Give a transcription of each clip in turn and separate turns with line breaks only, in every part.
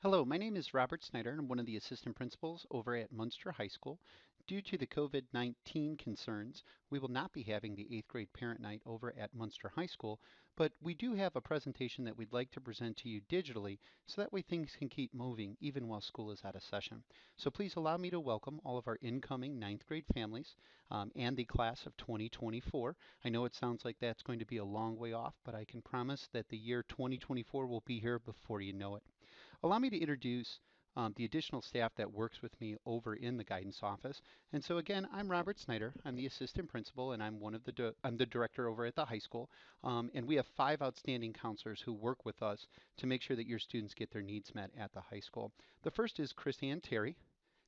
Hello, my name is Robert Snyder, and I'm one of the assistant principals over at Munster High School. Due to the COVID-19 concerns, we will not be having the 8th grade parent night over at Munster High School, but we do have a presentation that we'd like to present to you digitally so that way things can keep moving even while school is out of session. So please allow me to welcome all of our incoming 9th grade families and the class of 2024. I know it sounds like that's going to be a long way off, but I can promise that the year 2024 will be here before you know it. Allow me to introduce the additional staff that works with me over in the guidance office. And so again, I'm Robert Snyder. I'm the assistant principal, and I'm I'm the director over at the high school. And we have 5 outstanding counselors who work with us to make sure that your students get their needs met at the high school. The first is Chrisanne Terry,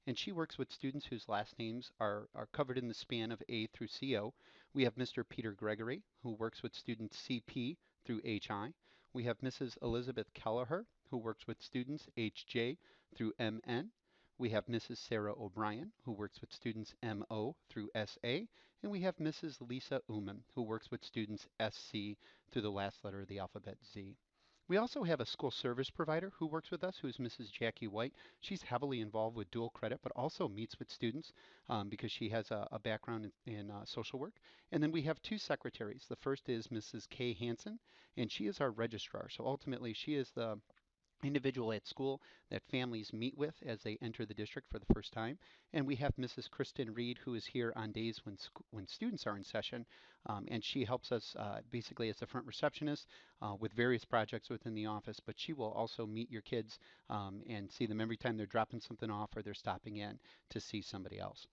and she works with students whose last names are covered in the span of A through CO. We have Mr. Peter Gregory, who works with students CP through HI. We have Mrs. Elizabeth Kelleher, who works with students HJ through MN. We have Mrs. Sarah O'Brien, who works with students MO through SA. And we have Mrs. Lisa Uman, who works with students SC through the last letter of the alphabet Z. We also have a school service provider who works with us, who is Mrs. Jackie White. She's heavily involved with dual credit, but also meets with students because she has a background in social work. And then we have 2 secretaries. The first is Mrs. Kay Hansen, and she is our registrar. So ultimately, she is the individual at school that families meet with as they enter the district for the first time. And we have Mrs. Kristen Reed, who is here on days when students are in session, and she helps us basically as the front receptionist with various projects within the office, but she will also meet your kids and see them every time they're dropping something off or they're stopping in to see somebody else.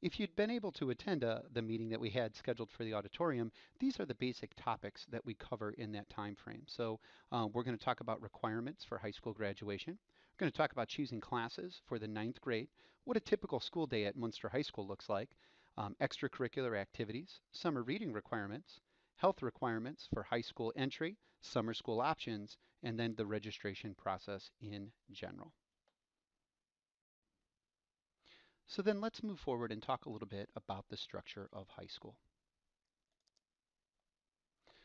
If you'd been able to attend the meeting that we had scheduled for the auditorium, these are the basic topics that we cover in that time frame. So we're going to talk about requirements for high school graduation. We're going to talk about choosing classes for the 9th grade, what a typical school day at Munster High School looks like, extracurricular activities, summer reading requirements, health requirements for high school entry, summer school options, and then the registration process in general. So then let's move forward and talk a little bit about the structure of high school.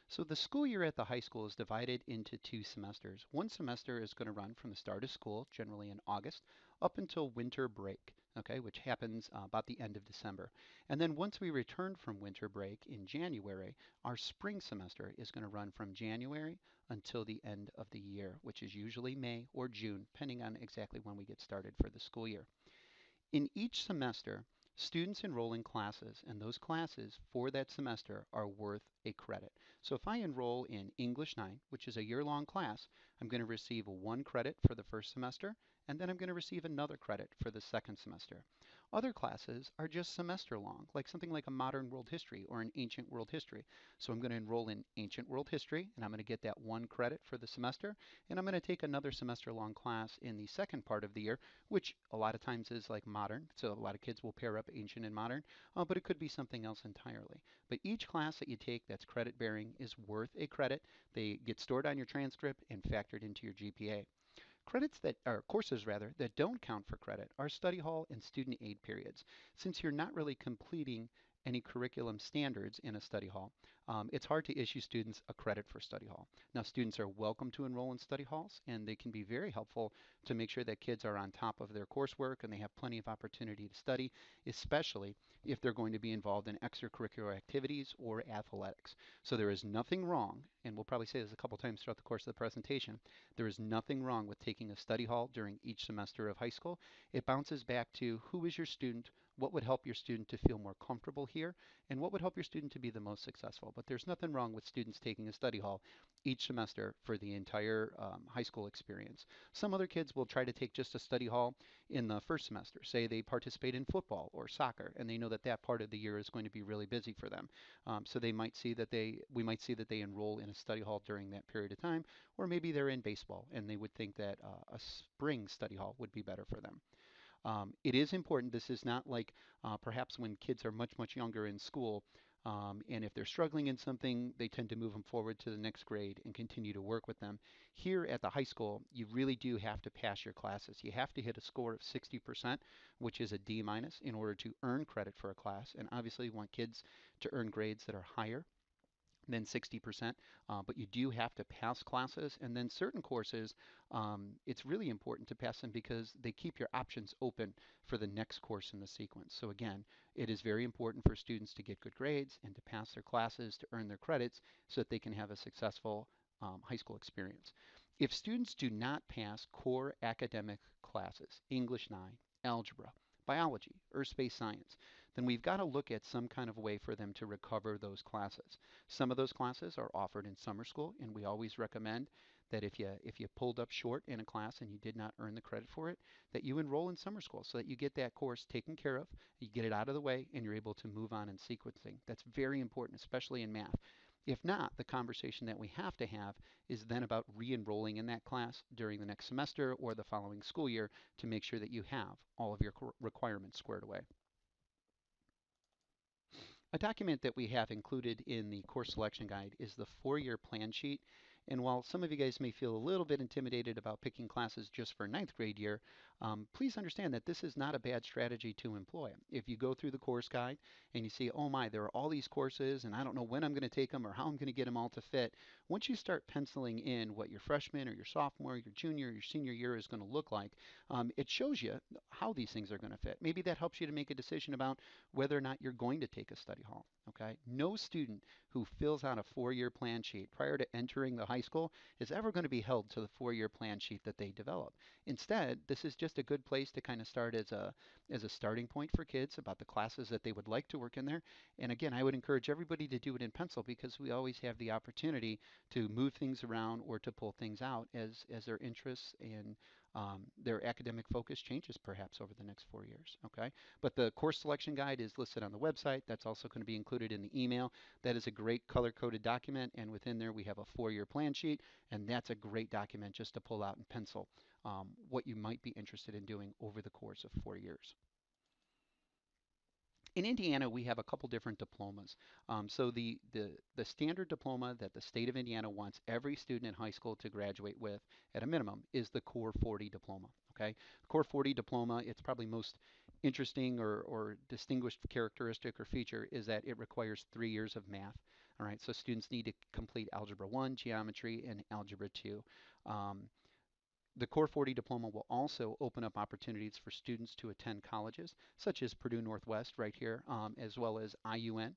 So the school year at the high school is divided into 2 semesters. One semester is going to run from the start of school, generally in August, up until winter break, okay, which happens about the end of December. And then once we return from winter break in January, our spring semester is going to run from January until the end of the year, which is usually May or June, depending on exactly when we get started for the school year. In each semester, students enroll in classes, and those classes for that semester are worth a credit. So if I enroll in English 9, which is a year-long class, I'm going to receive 1 credit for the first semester, and then I'm going to receive another credit for the second semester. Other classes are just semester long, like something like a modern world history or an ancient world history. So I'm going to enroll in ancient world history, and I'm going to get that 1 credit for the semester, and I'm going to take another semester long class in the second part of the year, which a lot of times is like modern. So a lot of kids will pair up ancient and modern, but it could be something else entirely. But each class that you take that's credit bearing is worth a credit. They get stored on your transcript and factored into your GPA. Credits that, or courses rather, that don't count for credit are study hall and student aid periods. Since you're not really completing any curriculum standards in a study hall, it's hard to issue students a credit for study hall. Now, students are welcome to enroll in study halls, and they can be very helpful to make sure that kids are on top of their coursework and they have plenty of opportunity to study, especially if they're going to be involved in extracurricular activities or athletics. So there is nothing wrong, and we'll probably say this a couple times throughout the course of the presentation, there is nothing wrong with taking a study hall during each semester of high school. It bounces back to who is your student, what would help your student to feel more comfortable here, and what would help your student to be the most successful. But there's nothing wrong with students taking a study hall each semester for the entire high school experience. Some other kids will try to take just a study hall in the first semester. Say they participate in football or soccer, and they know that that part of the year is going to be really busy for them. So they might see that we might see that they enroll in a study hall during that period of time, or maybe they're in baseball and they would think that a spring study hall would be better for them. It is important. This is not like perhaps when kids are much, much younger in school, and if they're struggling in something, they tend to move them forward to the next grade and continue to work with them. Here at the high school, you really do have to pass your classes. You have to hit a score of 60%, which is a D minus, in order to earn credit for a class. And obviously, you want kids to earn grades that are higher then 60%. But you do have to pass classes, and then certain courses, it's really important to pass them because they keep your options open for the next course in the sequence. So again, it is very important for students to get good grades and to pass their classes to earn their credits so that they can have a successful high school experience. If students do not pass core academic classes, English 9, algebra, biology, earth space science, then we've got to look at some kind of way for them to recover those classes. Some of those classes are offered in summer school, and we always recommend that if you pulled up short in a class and you did not earn the credit for it, that you enroll in summer school so that you get that course taken care of, you get it out of the way, and you're able to move on in sequencing. That's very important, especially in math. If not, the conversation that we have to have is then about re-enrolling in that class during the next semester or the following school year to make sure that you have all of your requirements squared away. A document that we have included in the course selection guide is the 4-year plan sheet. And while some of you guys may feel a little bit intimidated about picking classes just for ninth grade year, please understand that this is not a bad strategy to employ. If you go through the course guide and you see, oh my, there are all these courses and I don't know when I'm going to take them or how I'm going to get them all to fit, once you start penciling in what your freshman or your sophomore, your junior, your senior year is going to look like, it shows you how these things are going to fit. Maybe that helps you to make a decision about whether or not you're going to take a study hall. Okay? No student who fills out a 4-year plan sheet prior to entering the high school is ever going to be held to the 4-year plan sheet that they develop. Instead, this is just a good place to kind of start as a starting point for kids about the classes that they would like to work in there. And again, I would encourage everybody to do it in pencil because we always have the opportunity to move things around or to pull things out as their interests and their academic focus changes perhaps over the next 4 years. Okay, but the course selection guide is listed on the website. That's also going to be included in the email. That is a great color-coded document, and within there we have a 4-year plan sheet, and that's a great document just to pull out in pencil what you might be interested in doing over the course of 4 years. In Indiana, we have a couple different diplomas. So the standard diploma that the state of Indiana wants every student in high school to graduate with at a minimum is the Core 40 diploma. Okay, Core 40 diploma, its probably most interesting or distinguished characteristic or feature is that it requires 3 years of math. All right, so students need to complete Algebra 1, Geometry, and Algebra 2. Um, the Core 40 diploma will also open up opportunities for students to attend colleges such as Purdue Northwest right here, as well as IUN,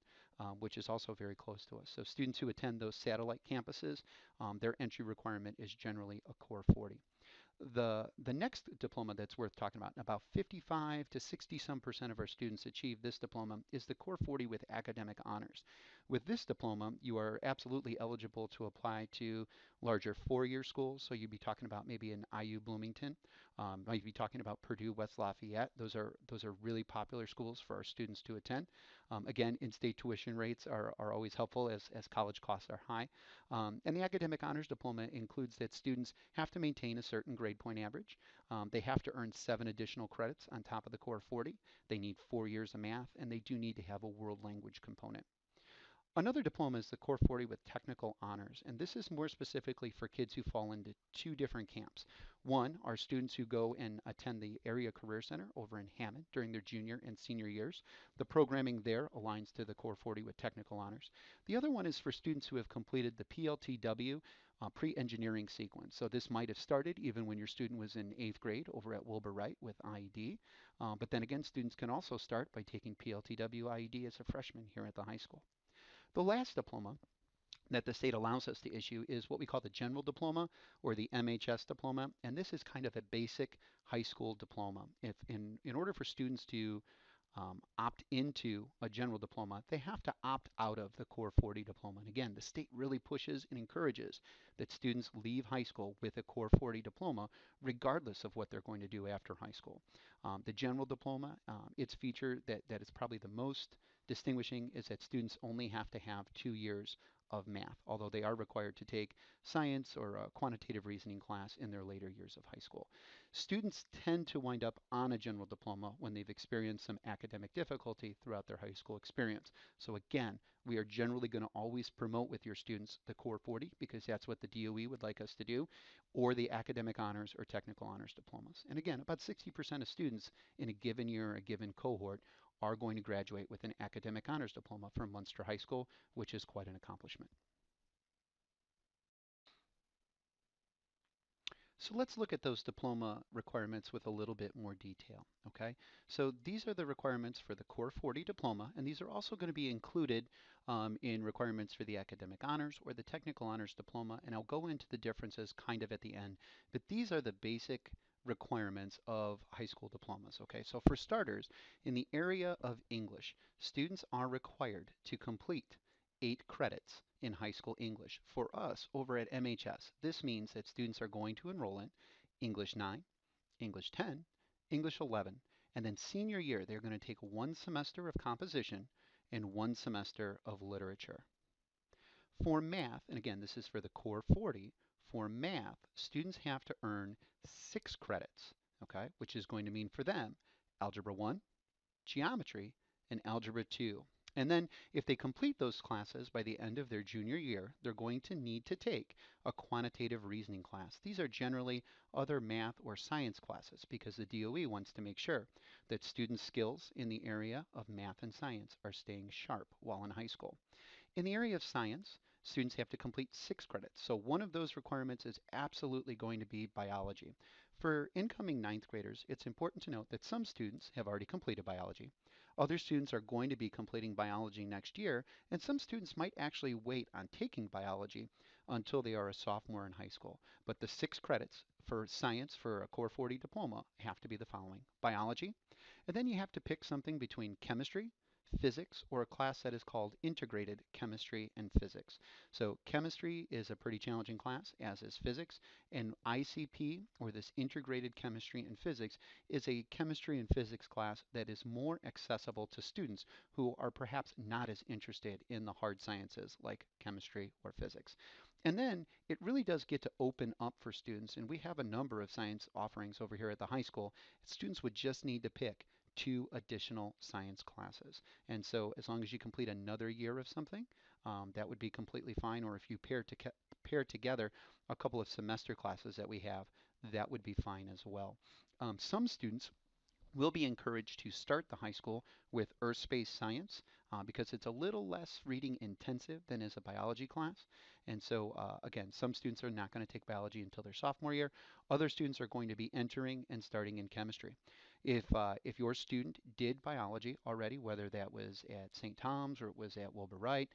which is also very close to us. So students who attend those satellite campuses, their entry requirement is generally a Core 40. The next diploma that's worth talking about 55 to 60 some percent of our students achieve this diploma, is the Core 40 with academic honors. With this diploma, you are absolutely eligible to apply to larger 4-year schools. So you'd be talking about maybe an IU Bloomington, might be talking about Purdue West Lafayette. Those are really popular schools for our students to attend. Again, in-state tuition rates are always helpful as college costs are high. And the academic honors diploma includes that students have to maintain a certain grade point average. They have to earn 7 additional credits on top of the Core 40. They need 4 years of math, and they do need to have a world language component. Another diploma is the Core 40 with technical honors, and this is more specifically for kids who fall into 2 different camps. One are students who go and attend the Area Career Center over in Hammond during their junior and senior years. The programming there aligns to the Core 40 with technical honors. The other one is for students who have completed the PLTW pre-engineering sequence. So this might have started even when your student was in 8th grade over at Wilbur Wright with IED. But then again, students can also start by taking PLTW IED as a freshman here at the high school. The last diploma that the state allows us to issue is what we call the general diploma or the MHS diploma, and this is kind of a basic high school diploma. If in order for students to opt into a general diploma, they have to opt out of the Core 40 diploma. And again, the state really pushes and encourages that students leave high school with a Core 40 diploma, regardless of what they're going to do after high school. The general diploma, its feature that is probably the most distinguishing is that students only have to have 2 years of math, although they are required to take science or a quantitative reasoning class in their later years of high school. Students tend to wind up on a general diploma when they've experienced some academic difficulty throughout their high school experience. So again, we are generally going to always promote with your students the Core 40 because that's what the DOE would like us to do, or the academic honors or technical honors diplomas. And again, about 60% of students in a given year or a given cohort are going to graduate with an academic honors diploma from Munster High School, which is quite an accomplishment. So let's look at those diploma requirements with a little bit more detail, okay? So these are the requirements for the Core 40 diploma, and these are also going to be included in requirements for the academic honors or the technical honors diploma, and I'll go into the differences kind of at the end, but these are the basic requirements of high school diplomas, okay? So for starters, in the area of English, students are required to complete 8 credits in high school English. For us over at MHS, this means that students are going to enroll in English 9, English 10, English 11, and then senior year they're going to take 1 semester of composition and 1 semester of literature. For math, and again this is for the Core 40, for math students have to earn 6 credits, okay, which is going to mean for them Algebra 1, Geometry, and Algebra 2. And then if they complete those classes by the end of their junior year, they're going to need to take a quantitative reasoning class. These are generally other math or science classes because the DOE wants to make sure that students' skills in the area of math and science are staying sharp while in high school. In the area of science, students have to complete 6 credits. So one of those requirements is absolutely going to be biology. For incoming ninth graders, it's important to note that some students have already completed biology. Other students are going to be completing biology next year, and some students might actually wait on taking biology until they are a sophomore in high school. But the 6 credits for science for a Core 40 diploma have to be the following: biology, and then you have to pick something between chemistry, physics, or a class that is called integrated chemistry and physics. So chemistry is a pretty challenging class, as is physics, and ICP, or this integrated chemistry and physics, is a chemistry and physics class that is more accessible to students who are perhaps not as interested in the hard sciences like chemistry or physics. And then it really does get to open up for students, and we have a number of science offerings over here at the high school. Students would just need to pick 2 additional science classes. And so as long as you complete another year of something, that would be completely fine. Or if you pair together a couple of semester classes that we have, that would be fine as well. Some students will be encouraged to start the high school with earth space science because it's a little less reading intensive than is a biology class. And so again, some students are not going to take biology until their sophomore year. Other students are going to be entering and starting in chemistry. If your student did biology already, whether that was at St. Tom's or it was at Wilbur Wright,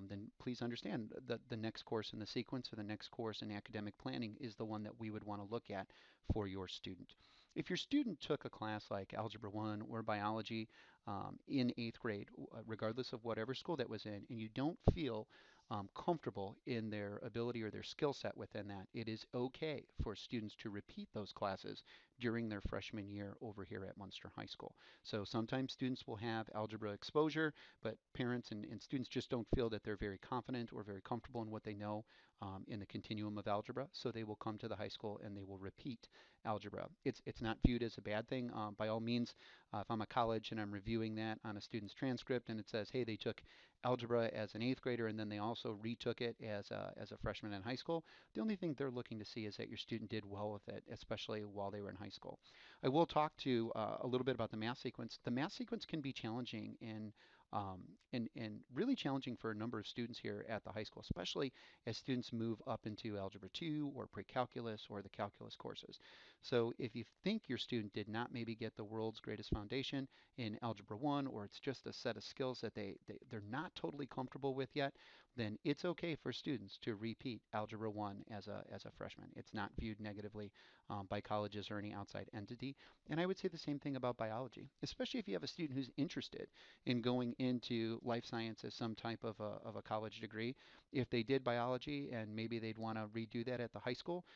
then please understand that the next course in the sequence or the next course in academic planning is the one that we would want to look at for your student. If your student took a class like Algebra 1 or biology in 8th grade, regardless of whatever school that was in, and you don't feel comfortable in their ability or their skill set within that, it is okay for students to repeat those classes during their freshman year over here at Munster High School. So sometimes students will have algebra exposure, but parents and students just don't feel that they're very confident or very comfortable in what they know in the continuum of algebra, so they will come to the high school and they will repeat algebra. It's not viewed as a bad thing. By all means, if I'm a college and I'm reviewing that on a student's transcript and it says, hey, they took algebra as an 8th grader and then they also retook it as a freshman in high school, the only thing they're looking to see is that your student did well with it, especially while they were in high school. I will talk to a little bit about the math sequence. The math sequence can be challenging and really challenging for a number of students here at the high school, especially as students move up into Algebra 2 or pre-calculus or the calculus courses. So if you think your student did not maybe get the world's greatest foundation in Algebra 1, or it's just a set of skills that they're not totally comfortable with yet, then it's okay for students to repeat Algebra 1 as a freshman. It's not viewed negatively by colleges or any outside entity. And I would say the same thing about biology, especially if you have a student who's interested in going into life science as some type of a college degree. If they did biology and maybe they'd want to redo that at the high school,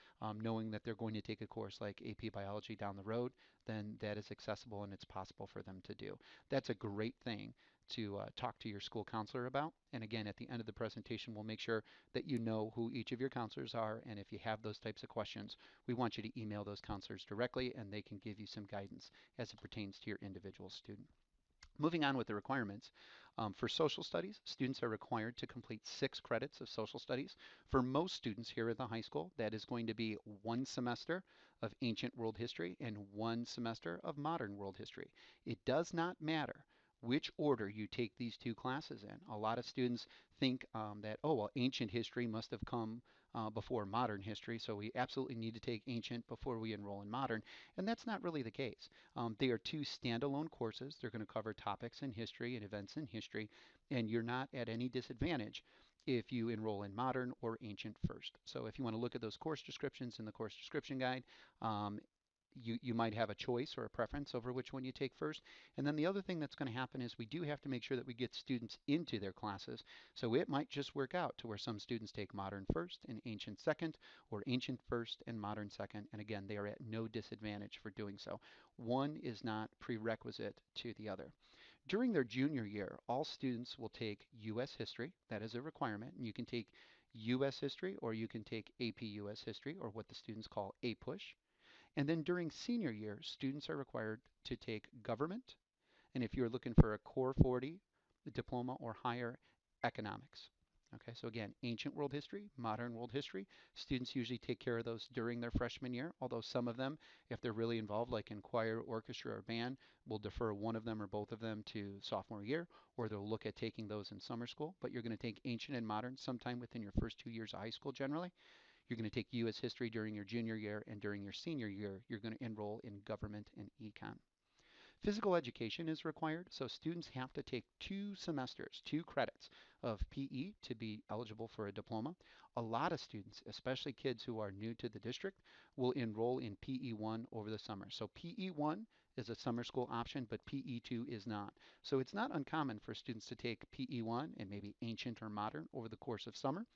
knowing that they're going to take a course like AP Biology down the road, then that is accessible and it's possible for them to do. That's a great thing to talk to your school counselor about. And again, at the end of the presentation, we'll make sure that you know who each of your counselors are. And if you have those types of questions, we want you to email those counselors directly and they can give you some guidance as it pertains to your individual student. Moving on with the requirements, for social studies, students are required to complete 6 credits of social studies. For most students here at the high school, that is going to be 1 semester of ancient world history and 1 semester of modern world history. It does not matter which order you take these two classes in. A lot of students think that, oh, well, ancient history must have come before modern history, so we absolutely need to take ancient before we enroll in modern, and that's not really the case. They are two standalone courses. They're going to cover topics in history and events in history, and you're not at any disadvantage if you enroll in modern or ancient first. So if you want to look at those course descriptions in the course description guide, um, you might have a choice or a preference over which one you take first. And then the other thing that's going to happen is we do have to make sure that we get students into their classes. So it might just work out to where some students take modern first and ancient second, or ancient first and modern second. And again, they are at no disadvantage for doing so. One is not prerequisite to the other. During their junior year, all students will take U.S. history. That is a requirement. And you can take U.S. history or you can take AP U.S. history, or what the students call APUSH. And then during senior year, students are required to take government, and if you're looking for a Core 40 diploma or higher, economics. Okay, so again, ancient world history, modern world history. Students usually take care of those during their freshman year, although some of them, if they're really involved, like in choir, orchestra, or band, will defer one of them or both of them to sophomore year, or they'll look at taking those in summer school. But you're going to take ancient and modern sometime within your first 2 years of high school generally. You're going to take U.S. history during your junior year, and during your senior year, you're going to enroll in government and econ. Physical education is required, so students have to take 2 semesters, 2 credits of PE to be eligible for a diploma. A lot of students, especially kids who are new to the district, will enroll in PE1 over the summer. So PE1 is a summer school option, but PE2 is not. So it's not uncommon for students to take PE1 and maybe ancient or modern over the course of summer.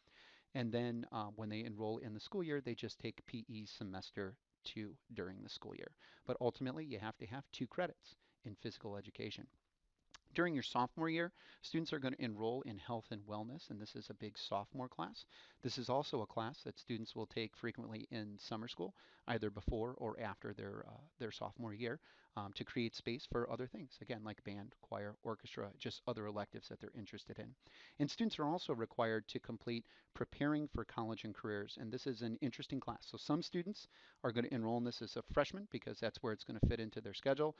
And then when they enroll in the school year, they just take PE semester 2 during the school year. But ultimately, you have to have 2 credits in physical education. During your sophomore year, students are going to enroll in health and wellness, and this is a big sophomore class. This is also a class that students will take frequently in summer school, either before or after their sophomore year, to create space for other things, again, like band, choir, orchestra, just other electives that they're interested in. And students are also required to complete preparing for college and careers, and this is an interesting class. So some students are going to enroll in this as a freshman because that's where it's going to fit into their schedule.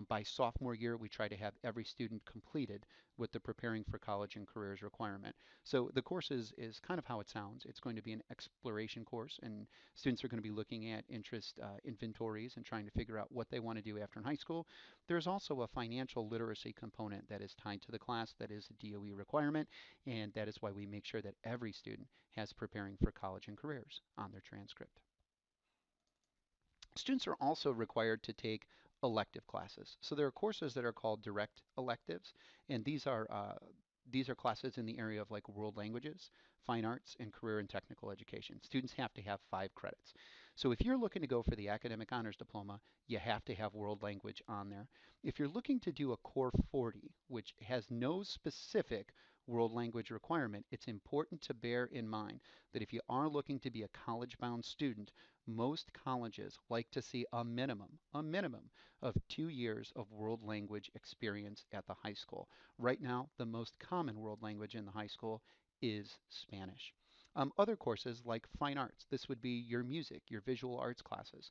By sophomore year, we try to have every student completed with the preparing for college and careers requirement. So the course is kind of how it sounds. It's going to be an exploration course, and students are going to be looking at interest inventories and trying to figure out what they want to do after in high school. There's also a financial literacy component that is tied to the class that is a DOE requirement, and that is why we make sure that every student has preparing for college and careers on their transcript. Students are also required to take elective classes. So there are courses that are called direct electives, and these are classes in the area of like world languages, fine arts, and career and technical education. Students have to have 5 credits. So if you're looking to go for the academic honors diploma, you have to have world language on there. If you're looking to do a core 40, which has no specific world language requirement, it's important to bear in mind that if you are looking to be a college-bound student, most colleges like to see a minimum of 2 years of world language experience at the high school. Right now, the most common world language in the high school is Spanish. Other courses like fine arts, this would be your music, your visual arts classes.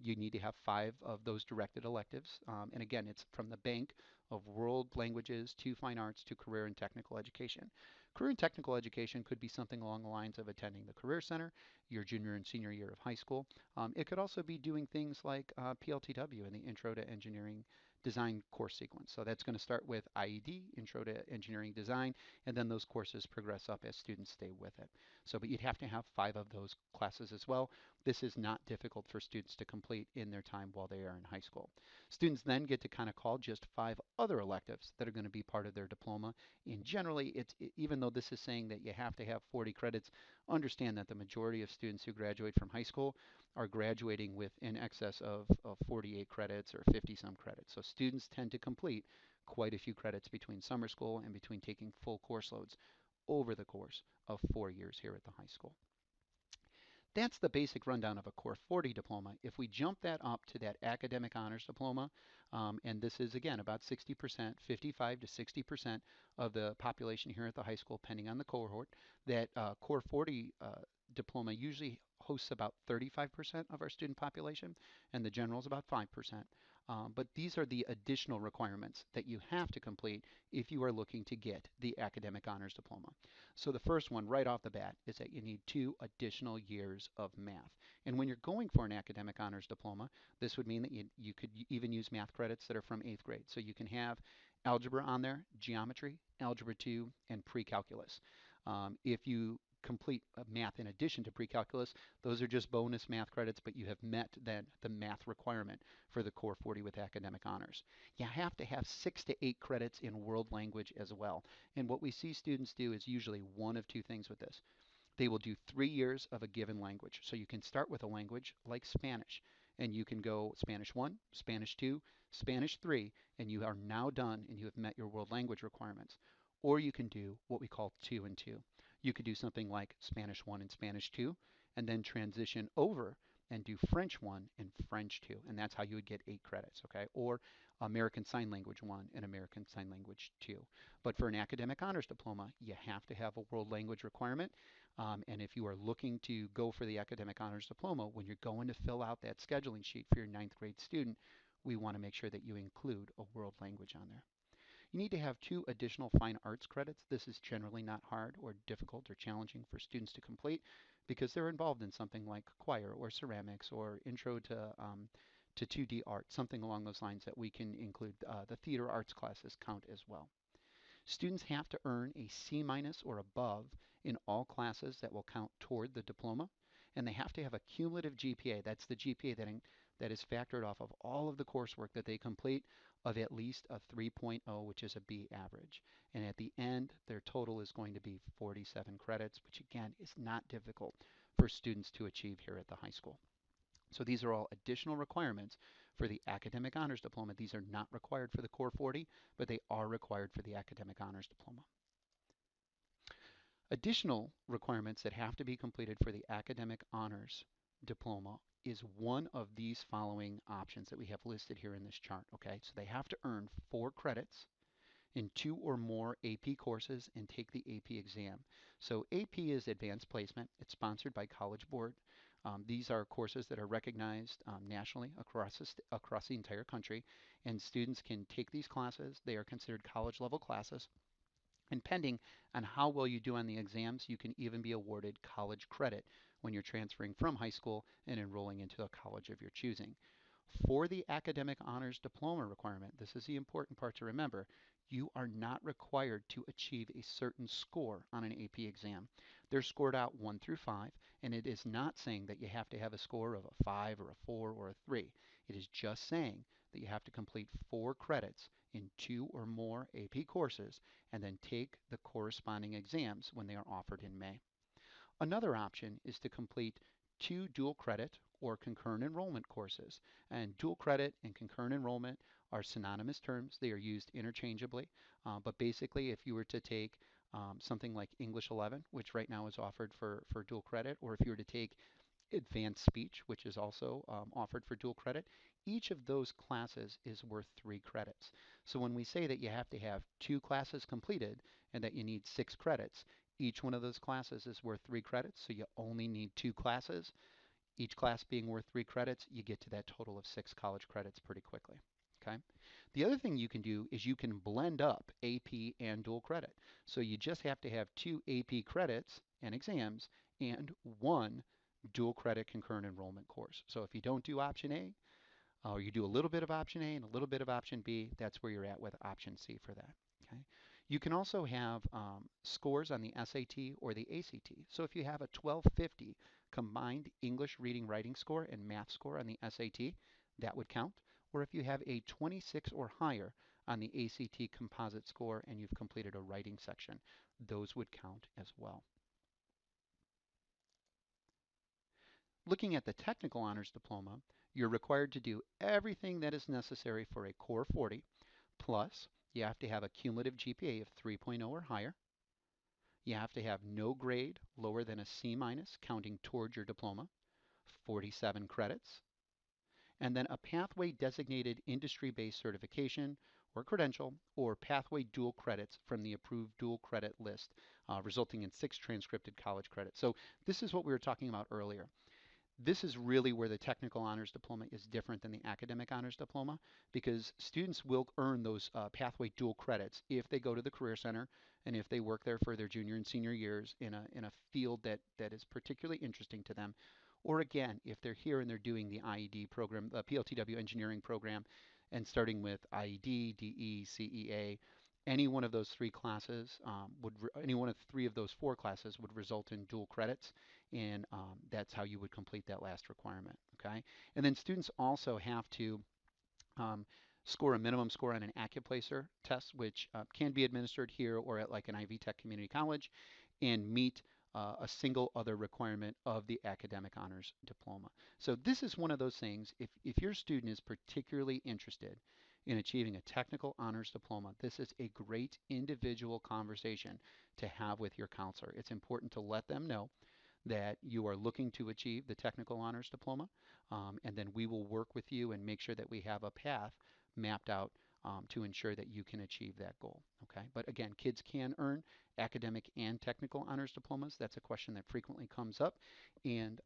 You need to have 5 of those directed electives. And again, it's from the bank of world languages to fine arts to career and technical education. Career and technical education could be something along the lines of attending the Career Center your junior and senior year of high school. It could also be doing things like PLTW in the Intro to Engineering Design course sequence. So that's going to start with IED, Intro to Engineering Design, and then those courses progress up as students stay with it. So, but you'd have to have 5 of those classes as well. This is not difficult for students to complete in their time while they are in high school. Students then get to kind of call just 5 other electives that are going to be part of their diploma. And generally, even though this is saying that you have to have 40 credits, understand that the majority of students who graduate from high school are graduating with in excess of 48 credits or 50 some credits. So students tend to complete quite a few credits between summer school and between taking full course loads over the course of 4 years here at the high school. That's the basic rundown of a Core 40 diploma. If we jump that up to that academic honors diploma, and this is again about 60%, 55 to 60% of the population here at the high school, depending on the cohort, that Core 40 diploma usually hosts about 35% of our student population, and the general is about 5%. But these are the additional requirements that you have to complete if you are looking to get the academic honors diploma. So the first one right off the bat is that you need 2 additional years of math. And when you're going for an academic honors diploma, this would mean that you could even use math credits that are from 8th grade. So you can have algebra on there, geometry, algebra 2, and pre-calculus. If you complete math in addition to pre-calculus, those are just bonus math credits, but you have met then the math requirement for the Core 40 with academic honors. You have to have 6 to 8 credits in world language as well. And what we see students do is usually one of two things with this. They will do 3 years of a given language. So you can start with a language like Spanish, and you can go Spanish 1, Spanish 2, Spanish 3, and you are now done and you have met your world language requirements. Or you can do what we call 2 and 2. You could do something like Spanish 1 and Spanish 2, and then transition over and do French 1 and French 2, and that's how you would get 8 credits, okay? Or American Sign Language 1 and American Sign Language 2. But for an academic honors diploma, you have to have a world language requirement. And if you are looking to go for the academic honors diploma, when you're going to fill out that scheduling sheet for your 9th grade student, we want to make sure that you include a world language on there. You need to have 2 additional fine arts credits. This is generally not hard or difficult or challenging for students to complete because they're involved in something like choir or ceramics or intro to 2D art, something along those lines that we can include. The theater arts classes count as well. Students have to earn a C minus or above in all classes that will count toward the diploma, and they have to have a cumulative GPA. That's the GPA that is factored off of all of the coursework that they complete of at least a 3.0, which is a B average. And at the end, their total is going to be 47 credits, which again is not difficult for students to achieve here at the high school. So these are all additional requirements for the academic honors diploma. These are not required for the Core 40, but they are required for the academic honors diploma. Additional requirements that have to be completed for the academic honors diploma is one of these following options that we have listed here in this chart, okay? So they have to earn 4 credits in 2 or more AP courses and take the AP exam. So AP is Advanced Placement. It's sponsored by College Board. These are courses that are recognized nationally across the entire country, and students can take these classes. They are considered college level classes. And depending on how well you do on the exams, you can even be awarded college credit when you're transferring from high school and enrolling into a college of your choosing. For the academic honors diploma requirement, this is the important part to remember, you are not required to achieve a certain score on an AP exam. They're scored out 1 through 5, and it is not saying that you have to have a score of a 5 or a 4 or a 3. It is just saying that you have to complete 4 credits in 2 or more AP courses and then take the corresponding exams when they are offered in May. Another option is to complete 2 dual credit or concurrent enrollment courses. And dual credit and concurrent enrollment are synonymous terms. They are used interchangeably. But basically, if you were to take something like English 11, which right now is offered for dual credit, or if you were to take advanced speech, which is also offered for dual credit, each of those classes is worth 3 credits. So when we say that you have to have 2 classes completed and that you need 6 credits, each one of those classes is worth 3 credits, so you only need 2 classes. Each class being worth 3 credits, you get to that total of 6 college credits pretty quickly. Okay. The other thing you can do is you can blend up AP and dual credit. So you just have to have 2 AP credits and exams and 1 dual credit concurrent enrollment course. So if you don't do option A, or you do a little bit of option A and a little bit of option B, that's where you're at with option C for that. Okay. You can also have scores on the SAT or the ACT. So if you have a 1250 combined English reading writing score and math score on the SAT, that would count. Or if you have a 26 or higher on the ACT composite score and you've completed a writing section, those would count as well. Looking at the technical honors diploma, you're required to do everything that is necessary for a Core 40, plus you have to have a cumulative GPA of 3.0 or higher. You have to have no grade lower than a C minus counting towards your diploma, 47 credits, and then a pathway designated industry-based certification or credential or pathway dual credits from the approved dual credit list, resulting in 6 transcripted college credits. So this is what we were talking about earlier. This is really where the technical honors diploma is different than the academic honors diploma because students will earn those pathway dual credits if they go to the Career Center and if they work there for their junior and senior years in a field that is particularly interesting to them. Or again, if they're here and they're doing the IED program, the PLTW engineering program, and starting with IED, DE, CEA, any one of those three classes any one of three of those four classes would result in dual credits, and that's how you would complete that last requirement. Okay, and then students also have to um, score a minimum score on an AccuPlacer test, which can be administered here or at like an Ivy Tech community college, and meet a single other requirement of the academic honors diploma. So this is one of those things, if your student is particularly interested in achieving a technical honors diploma, this is a great individual conversation to have with your counselor. It's important to let them know that you are looking to achieve the technical honors diploma, and then we will work with you and make sure that we have a path mapped out to ensure that you can achieve that goal. Okay, but again, kids can earn academic and technical honors diplomas. That's a question that frequently comes up, and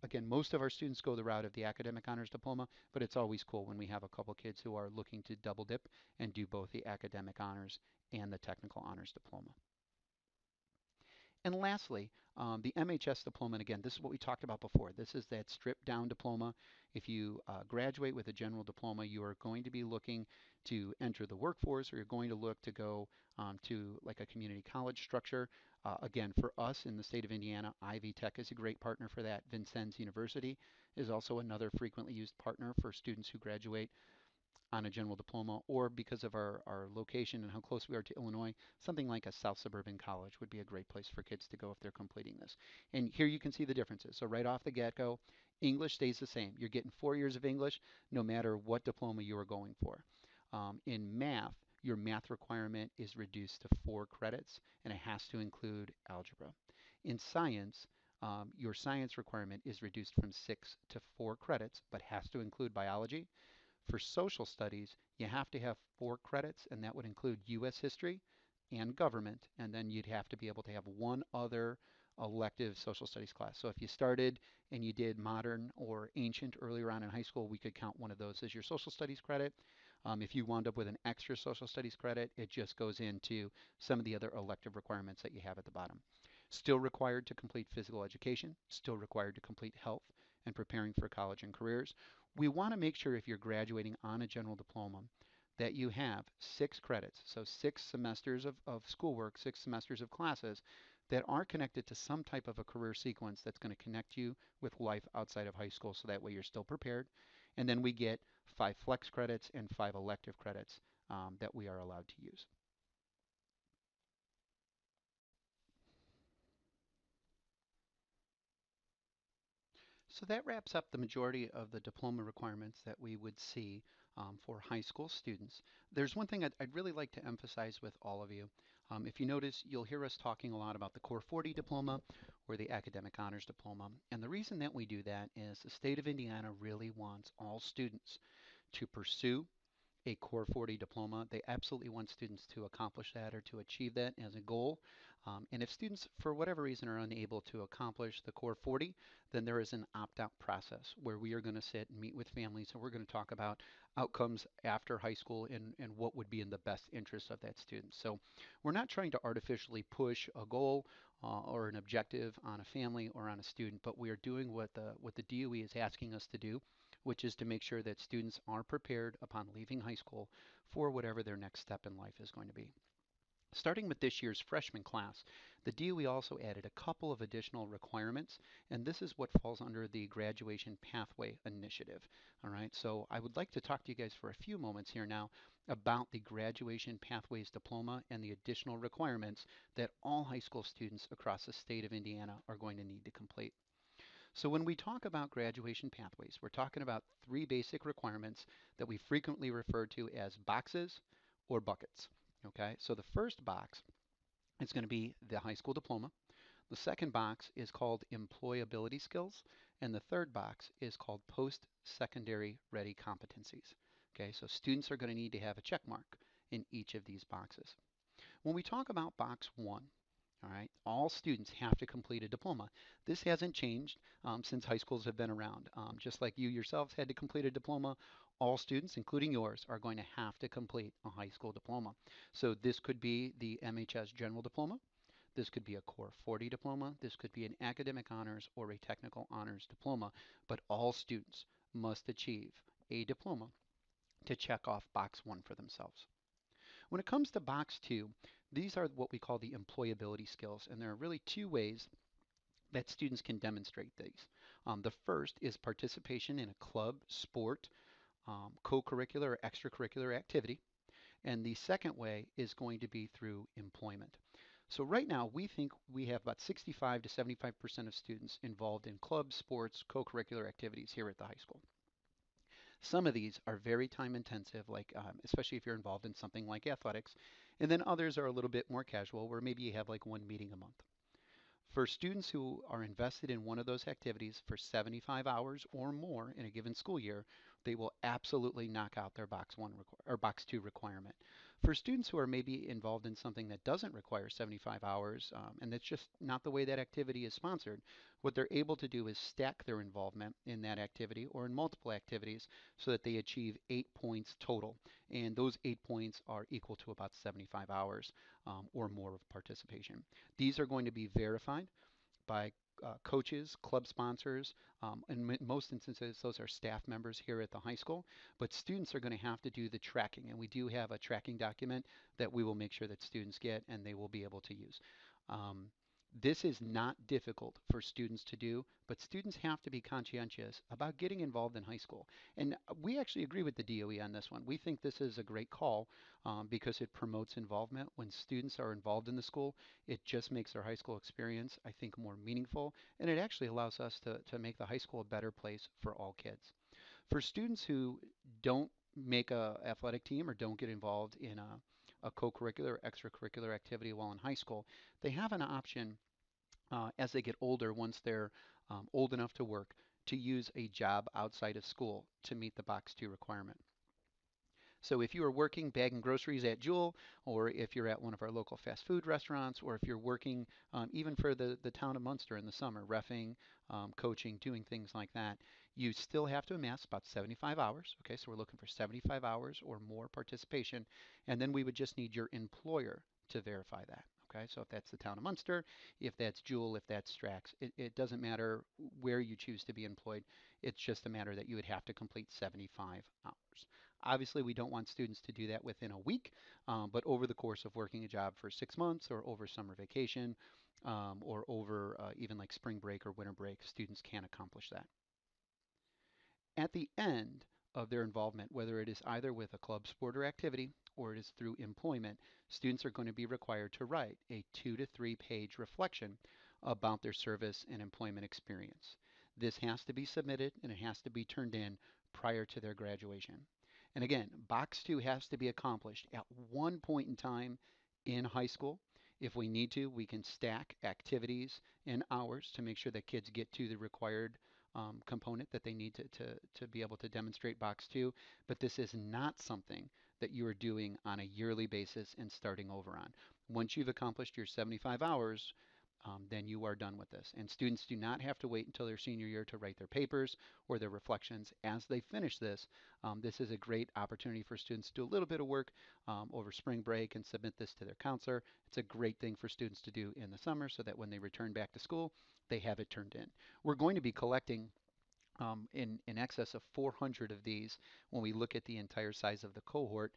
again, most of our students go the route of the academic honors diploma, but it's always cool when we have a couple kids who are looking to double dip and do both the academic honors and the technical honors diploma. And lastly, the MHS diploma, and again, this is what we talked about before. This is that stripped down diploma. If you graduate with a general diploma, you are going to be looking to enter the workforce, or you're going to look to go to like a community college structure. Again, for us in the state of Indiana, Ivy Tech is a great partner for that. Vincennes University is also another frequently used partner for students who graduate on a general diploma, or because of our location and how close we are to Illinois, something like a South Suburban college would be a great place for kids to go if they're completing this. And here you can see the differences. So right off the get-go, English stays the same. You're getting 4 years of English no matter what diploma you are going for. In math, your math requirement is reduced to 4 credits, and it has to include algebra. In science, your science requirement is reduced from 6 to 4 credits, but has to include biology. For social studies, you have to have 4 credits, and that would include U.S. history and government, and then you'd have to be able to have one other elective social studies class. So if you started and you did modern or ancient earlier on in high school, we could count one of those as your social studies credit. If you wound up with an extra social studies credit, it just goes into some of the other elective requirements that you have at the bottom. Still required to complete physical education, still required to complete health and preparing for college and careers. We want to make sure if you're graduating on a general diploma that you have 6 credits, so 6 semesters of schoolwork, 6 semesters of classes that are connected to some type of a career sequence that's going to connect you with life outside of high school so that way you're still prepared. And then we get 5 flex credits and 5 elective credits that we are allowed to use. So that wraps up the majority of the diploma requirements that we would see for high school students. There's one thing I'd really like to emphasize with all of you. If you notice, you'll hear us talking a lot about the Core 40 diploma or the Academic Honors Diploma. And the reason that we do that is the state of Indiana really wants all students to pursue a Core 40 diploma. They absolutely want students to accomplish that or to achieve that as a goal. And if students, for whatever reason, are unable to accomplish the Core 40, then there is an opt-out process where we are going to sit and meet with families and we're going to talk about outcomes after high school and what would be in the best interest of that student. So we're not trying to artificially push a goal or an objective on a family or on a student, but we are doing what the DOE is asking us to do, which is to make sure that students are prepared upon leaving high school for whatever their next step in life is going to be. Starting with this year's freshman class, the DOE also added a couple of additional requirements, and this is what falls under the Graduation Pathway Initiative. All right, so I would like to talk to you guys for a few moments here now about the Graduation Pathways Diploma and the additional requirements that all high school students across the state of Indiana are going to need to complete. So when we talk about graduation pathways, we're talking about 3 basic requirements that we frequently refer to as boxes or buckets. Okay, so the first box is going to be the high school diploma. The second box is called employability skills, and the third box is called post-secondary-ready competencies. Okay, so students are going to need to have a check mark in each of these boxes. When we talk about box 1, All right, all students have to complete a diploma. This hasn't changed since high schools have been around. Just like you yourselves had to complete a diploma, all students, including yours, are going to have to complete a high school diploma. So this could be the MHS General Diploma. This could be a Core 40 diploma. This could be an academic honors or a technical honors diploma. But all students must achieve a diploma to check off box 1 for themselves. When it comes to box 2, these are what we call the employability skills, and there are really two ways that students can demonstrate these. The first is participation in a club, sport, co-curricular or extracurricular activity, and the second way is going to be through employment. So right now we think we have about 65 to 75% of students involved in clubs, sports, co-curricular activities here at the high school. Some of these are very time intensive, like especially if you're involved in something like athletics, and then others are a little bit more casual, where maybe you have like one meeting a month. For students who are invested in one of those activities for 75 hours or more in a given school year, they will absolutely knock out their box 2 requirement. For students who are maybe involved in something that doesn't require 75 hours, and that's just not the way that activity is sponsored, what they're able to do is stack their involvement in that activity or in multiple activities so that they achieve 8 points total. And those 8 points are equal to about 75 hours or more of participation. These are going to be verified by coaches, club sponsors. In most instances, those are staff members here at the high school. But students are going to have to do the tracking, and we do have a tracking document that we will make sure that students get and they will be able to use. Um, this is not difficult for students to do, but students have to be conscientious about getting involved in high school. And we actually agree with the DOE on this one. We think this is a great call because it promotes involvement. When students are involved in the school, it just makes their high school experience, I think, more meaningful, and it actually allows us to make the high school a better place for all kids. For students who don't make a athletic team or don't get involved in a co-curricular or extracurricular activity while in high school, they have an option as they get older, once they're old enough to work, to use a job outside of school to meet the box 2 requirement. So if you are working bagging groceries at Jewel, or if you're at one of our local fast food restaurants, or if you're working even for the town of Munster in the summer, reffing, coaching, doing things like that, you still have to amass about 75 hours. Okay, so we're looking for 75 hours or more participation, and then we would just need your employer to verify that. Okay, so if that's the town of Munster, if that's Jewel, if that's Strax, it doesn't matter where you choose to be employed. It's just a matter that you would have to complete 75 hours. Obviously, we don't want students to do that within a week, but over the course of working a job for 6 months or over summer vacation or over even like spring break or winter break, students can accomplish that. At the end of their involvement, whether it is either with a club, sport, or activity, or it is through employment, students are going to be required to write a 2 to 3 page reflection about their service and employment experience. This has to be submitted and it has to be turned in prior to their graduation. And again, box 2 has to be accomplished at one point in time in high school. If we need to, we can stack activities and hours to make sure that kids get to the required component that they need to be able to demonstrate box 2. But this is not something that you are doing on a yearly basis and starting over on. Once you've accomplished your 75 hours, then you are done with this. And students do not have to wait until their senior year to write their papers or their reflections. As they finish this, this is a great opportunity for students to do a little bit of work over spring break and submit this to their counselor. It's a great thing for students to do in the summer so that when they return back to school, they have it turned in. We're going to be collecting in excess of 400 of these when we look at the entire size of the cohort,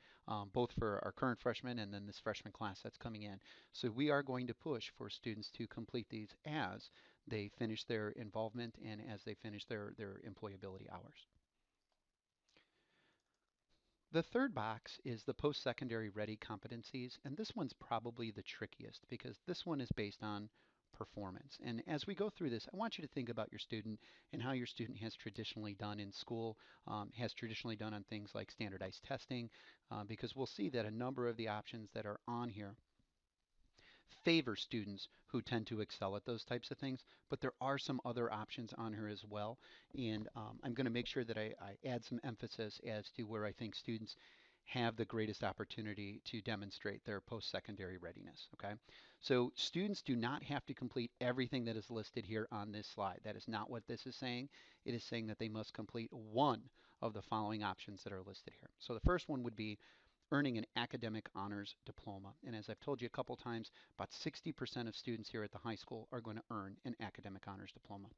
both for our current freshmen and then this freshman class that's coming in. So we are going to push for students to complete these as they finish their involvement and as they finish their employability hours. The third box is the post-secondary-ready competencies, and this one's probably the trickiest because this one is based on performance. And as we go through this, I want you to think about your student and how your student has traditionally done in school, has traditionally done on things like standardized testing, because we'll see that a number of the options that are on here favor students who tend to excel at those types of things, but there are some other options on here as well. And I'm going to make sure that I add some emphasis as to where I think students have the greatest opportunity to demonstrate their post-secondary readiness. Okay, So students do not have to complete everything that is listed here on this slide. That is not what this is saying. It is saying that they must complete one of the following options that are listed here. So the first one would be earning an academic honors diploma. And as I've told you a couple times, about 60% of students here at the high school are going to earn an academic honors diploma.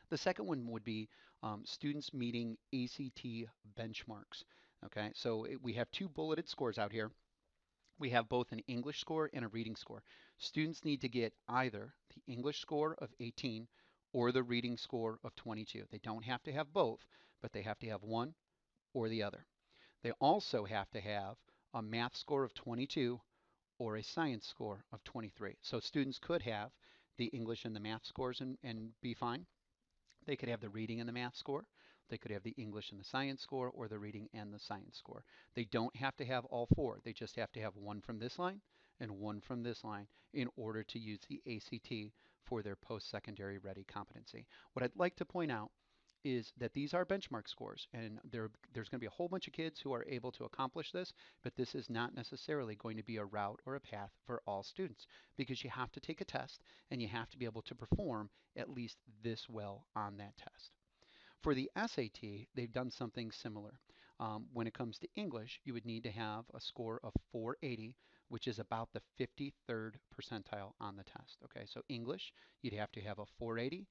The second one would be students meeting ACT benchmarks. Okay, so we have two bulleted scores out here. We have both an English score and a reading score. Students need to get either the English score of 18 or the reading score of 22. They don't have to have both, but they have to have one or the other. They also have to have a math score of 22 or a science score of 23. So students could have the English and the math scores and be fine. They could have the reading and the math score. They could have the English and the science score, or the reading and the science score. They don't have to have all four. They just have to have one from this line and one from this line in order to use the ACT for their post-secondary ready competency. What I'd like to point out is that these are benchmark scores, and there's going to be a whole bunch of kids who are able to accomplish this, but this is not necessarily going to be a route or a path for all students, because you have to take a test and you have to be able to perform at least this well on that test. For the SAT, they've done something similar. When it comes to English, you would need to have a score of 480, which is about the 53rd percentile on the test. Okay, so English, you'd have to have a 480,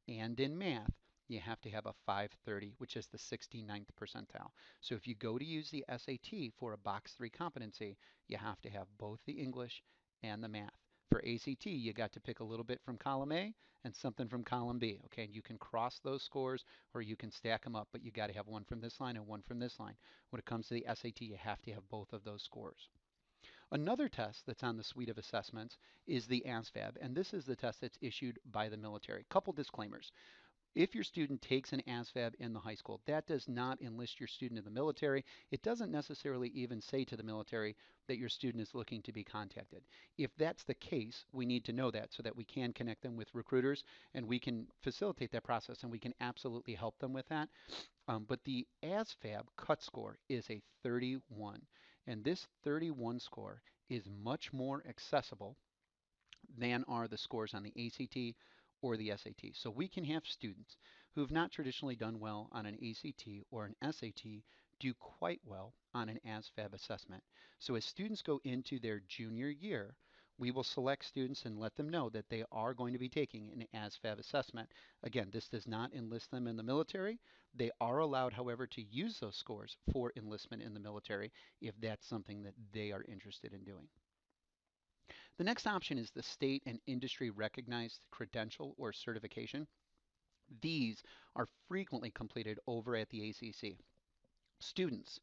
and in math, you have to have a 530, which is the 69th percentile. So if you go to use the SAT for a box 3 competency, you have to have both the English and the math. For ACT, you got to pick a little bit from column A and something from column B. Okay, and you can cross those scores or you can stack them up, but you got to have one from this line and one from this line. When it comes to the SAT, you have to have both of those scores. Another test that's on the suite of assessments is the ASVAB, and this is the test that's issued by the military. Couple disclaimers. If your student takes an ASVAB in the high school, that does not enlist your student in the military. It doesn't necessarily even say to the military that your student is looking to be contacted. If that's the case, we need to know that so that we can connect them with recruiters and we can facilitate that process and we can absolutely help them with that. But the ASVAB cut score is a 31, and this 31 score is much more accessible than are the scores on the ACT or the SAT. So we can have students who have not traditionally done well on an ACT or an SAT do quite well on an ASVAB assessment. So as students go into their junior year, we will select students and let them know that they are going to be taking an ASVAB assessment. Again, this does not enlist them in the military. They are allowed, however, to use those scores for enlistment in the military if that's something that they are interested in doing. The next option is the state and industry recognized credential or certification. These are frequently completed over at the ACC. Students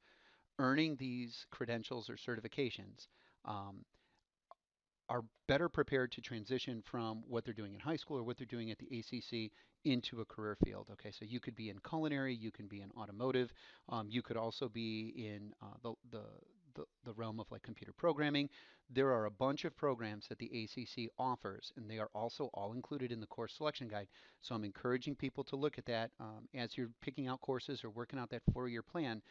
earning these credentials or certifications um, are better prepared to transition from what they're doing in high school or what they're doing at the ACC into a career field. Okay, so you could be in culinary, you can be in automotive, you could also be in the realm of like computer programming. There are a bunch of programs that the ACC offers, and they are also all included in the course selection guide. So I'm encouraging people to look at that as you're picking out courses or working out that 4-year plan.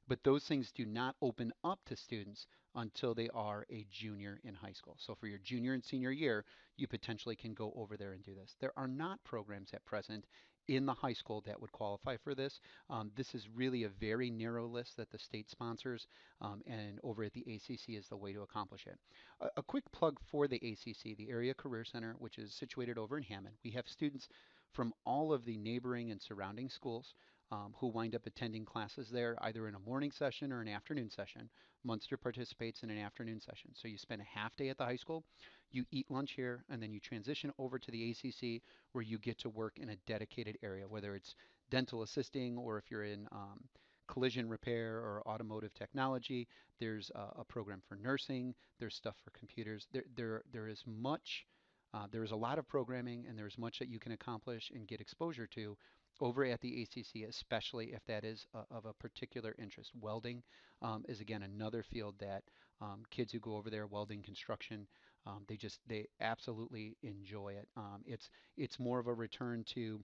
But those things do not open up to students until they are a junior in high school. So for your junior and senior year, you potentially can go over there and do this. There are not programs at present in the high school that would qualify for this. This is really a very narrow list that the state sponsors, and over at the ACC is the way to accomplish it. A quick plug for the ACC, the Area Career Center, which is situated over in Hammond. We have students from all of the neighboring and surrounding schools who wind up attending classes there either in a morning session or an afternoon session. Munster participates in an afternoon session. So you spend a half day at the high school, you eat lunch here, and then you transition over to the ACC where you get to work in a dedicated area, whether it's dental assisting or if you're in collision repair or automotive technology. There's a program for nursing. There's stuff for computers. There is much. There is a lot of programming, and there's much that you can accomplish and get exposure to over at the ACC, especially if that is of a particular interest. Welding is again another field that kids who go over there, welding, construction, they absolutely enjoy it. It's more of a return to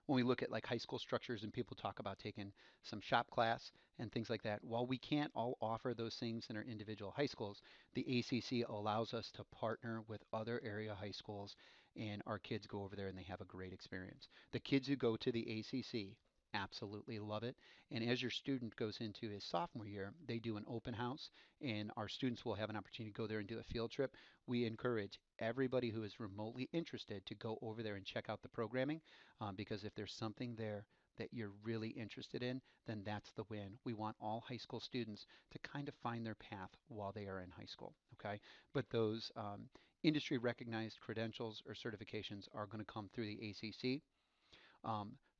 When we look at like high school structures and people talk about taking some shop class and things like that, while we can't all offer those things in our individual high schools, the ACC allows us to partner with other area high schools and our kids go over there and they have a great experience. The kids who go to the ACC absolutely love it. And as your student goes into his sophomore year, they do an open house and our students will have an opportunity to go there and do a field trip. We encourage everybody who is remotely interested to go over there and check out the programming because if there's something there that you're really interested in, then that's the win. We want all high school students to kind of find their path while they are in high school, okay? But those industry recognized credentials or certifications are going to come through the ACC.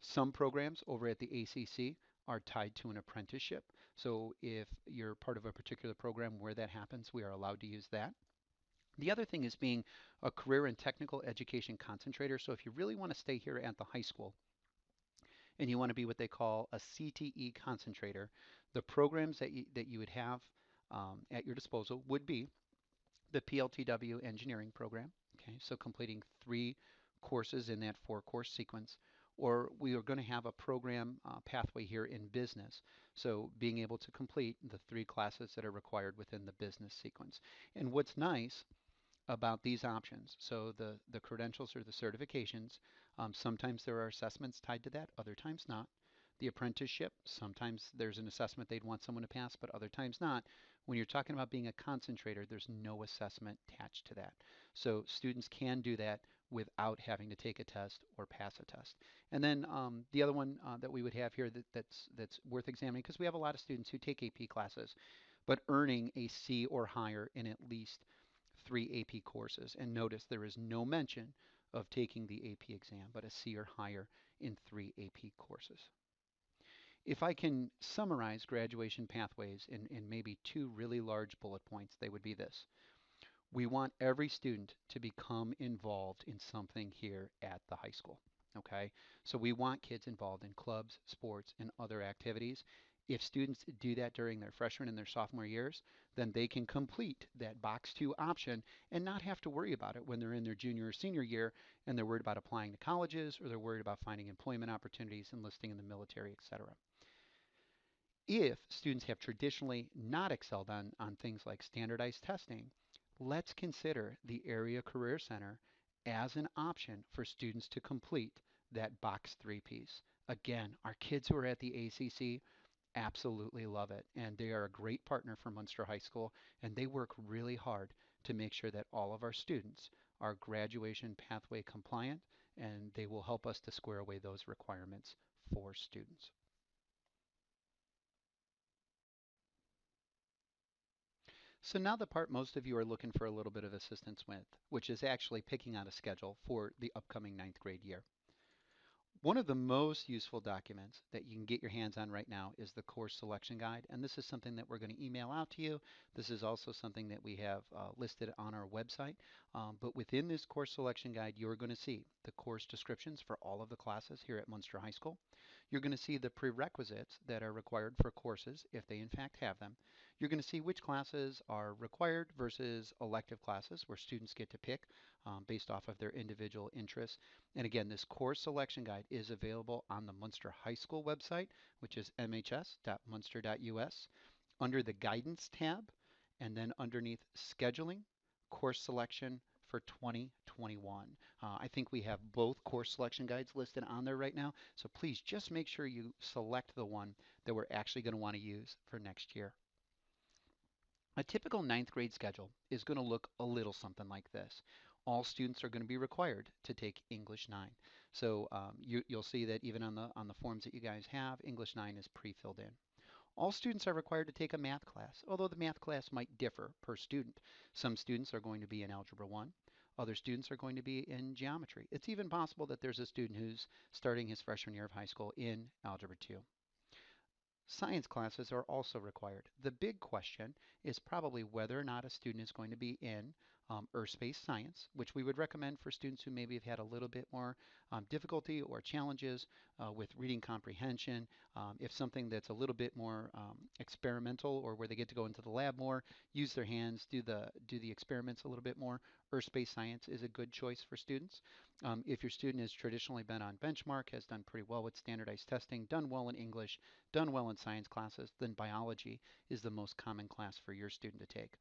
Some programs over at the ACC are tied to an apprenticeship. So if you're part of a particular program where that happens, we are allowed to use that. The other thing is being a career and technical education concentrator. So if you really want to stay here at the high school and you want to be what they call a CTE concentrator, the programs that you would have at your disposal would be the PLTW engineering program. Okay, so completing 3 courses in that 4 course sequence. Or we are going to have a program pathway here in business. So being able to complete the 3 classes that are required within the business sequence. And what's nice about these options. So the credentials or the certifications, sometimes there are assessments tied to that, other times not. The apprenticeship, sometimes there's an assessment they'd want someone to pass, but other times not. When you're talking about being a concentrator, there's no assessment attached to that. So students can do that without having to take a test or pass a test. And then the other one that we would have here that's worth examining, because we have a lot of students who take AP classes, but earning a C or higher in at least 3 AP courses. And notice there is no mention of taking the AP exam, but a C or higher in 3 AP courses. If I can summarize graduation pathways in maybe 2 really large bullet points, they would be this. We want every student to become involved in something here at the high school. Okay, so we want kids involved in clubs, sports, and other activities. If students do that during their freshman and their sophomore years, then they can complete that box 2 option and not have to worry about it when they're in their junior or senior year and they're worried about applying to colleges or they're worried about finding employment opportunities, enlisting in the military, etc. If students have traditionally not excelled on things like standardized testing, let's consider the Area Career Center as an option for students to complete that Box 3 piece. Again, our kids who are at the ACC absolutely love it, and they are a great partner for Munster High School, and they work really hard to make sure that all of our students are graduation pathway compliant, and they will help us to square away those requirements for students. So now the part most of you are looking for a little bit of assistance with, which is actually picking out a schedule for the upcoming ninth grade year. One of the most useful documents that you can get your hands on right now is the course selection guide, and this is something that we're going to email out to you. This is also something that we have listed on our website, but within this course selection guide, you're going to see the course descriptions for all of the classes here at Munster High School. You're going to see the prerequisites that are required for courses, if they in fact have them. You're going to see which classes are required versus elective classes, where students get to pick based off of their individual interests. And again, this course selection guide is available on the Munster High School website, which is mhs.munster.us, under the Guidance tab, and then underneath Scheduling, Course Selection for 2021. I think we have both course selection guides listed on there right now, so please just make sure you select the one that we're actually going to want to use for next year. A typical ninth grade schedule is going to look a little something like this. All students are going to be required to take English 9. So you'll see that even on the forms that you guys have, English 9 is pre-filled in. All students are required to take a math class, although the math class might differ per student. Some students are going to be in Algebra 1. Other students are going to be in geometry. It's even possible that there's a student who's starting his freshman year of high school in Algebra 2. Science classes are also required. The big question is probably whether or not a student is going to be in earth-space science, which we would recommend for students who maybe have had a little bit more difficulty or challenges with reading comprehension. If something that's a little bit more experimental or where they get to go into the lab more, use their hands, do the experiments a little bit more, earth-space science is a good choice for students. If your student has traditionally been on benchmark, has done pretty well with standardized testing, done well in English, done well in science classes, then biology is the most common class for your student to take.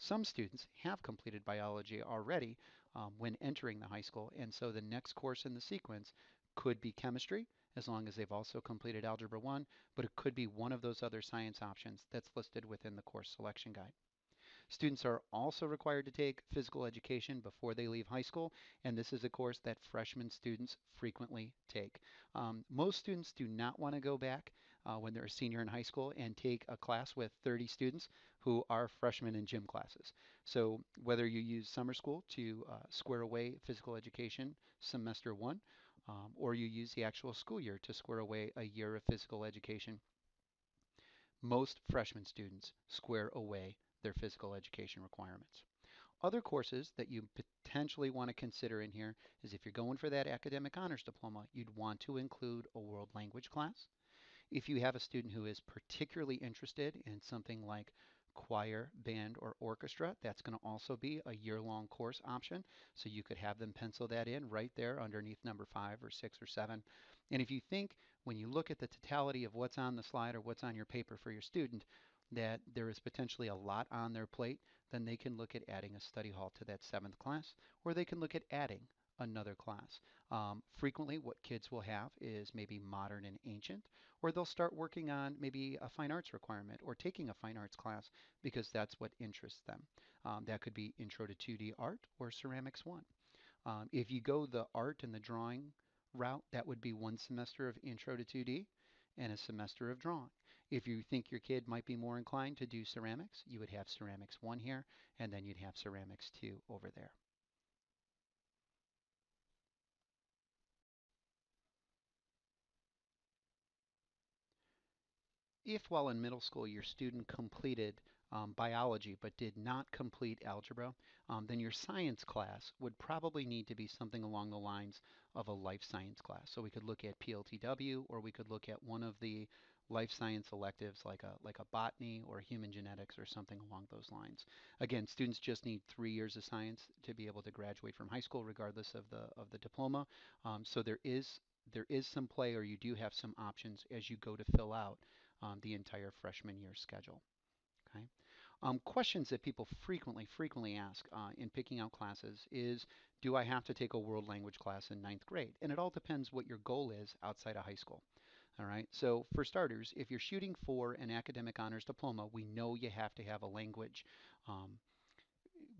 Some students have completed biology already when entering the high school, and so the next course in the sequence could be chemistry, as long as they've also completed Algebra 1, but it could be one of those other science options that's listed within the course selection guide. Students are also required to take physical education before they leave high school, and this is a course that freshman students frequently take. Most students do not want to go back when they're a senior in high school and take a class with 30 students who are freshmen in gym classes. So whether you use summer school to square away physical education semester one, or you use the actual school year to square away a year of physical education, most freshman students square away their physical education requirements. Other courses that you potentially want to consider in here is if you're going for that academic honors diploma, you'd want to include a world language class. If you have a student who is particularly interested in something like choir, band, or orchestra, that's going to also be a year-long course option. So you could have them pencil that in right there underneath number 5 or 6 or 7. And if you think when you look at the totality of what's on the slide or what's on your paper for your student, that there is potentially a lot on their plate, then they can look at adding a study hall to that seventh class, or they can look at adding another class. Frequently, what kids will have is maybe modern and ancient, or they'll start working on maybe a fine arts requirement or taking a fine arts class because that's what interests them. That could be Intro to 2D Art or Ceramics 1. If you go the art and the drawing route, that would be one semester of Intro to 2D and a semester of drawing. If you think your kid might be more inclined to do ceramics, you would have Ceramics 1 here, and then you'd have Ceramics 2 over there. If while in middle school your student completed biology but did not complete algebra, then your science class would probably need to be something along the lines of a life science class. So we could look at PLTW, or we could look at one of the life science electives like a botany or human genetics or something along those lines. Again, students just need 3 years of science to be able to graduate from high school regardless of the diploma. So there is some play, or you do have some options as you go to fill out the entire freshman year schedule. Okay. Questions that people frequently ask in picking out classes is, do I have to take a world language class in ninth grade? And it all depends what your goal is outside of high school. All right. So for starters, if you're shooting for an academic honors diploma, we know you have to have a language um,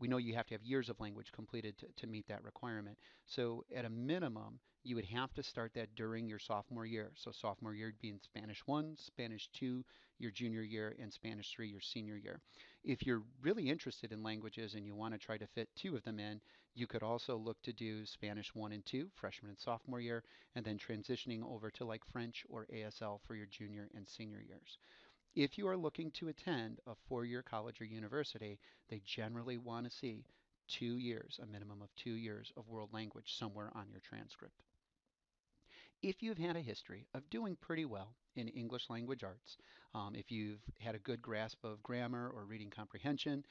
we know you have to have years of language completed to meet that requirement. So at a minimum, you would have to start that during your sophomore year. So sophomore year would be in Spanish 1, Spanish 2 your junior year, and Spanish 3 your senior year. If you're really interested in languages and you want to try to fit two of them in, you could also look to do Spanish 1 and 2, freshman and sophomore year, and then transitioning over to like French or ASL for your junior and senior years. If you are looking to attend a four-year college or university, they generally want to see 2 years, a minimum of 2 years of world language somewhere on your transcript. If you've had a history of doing pretty well in English language arts, if you've had a good grasp of grammar or reading comprehension,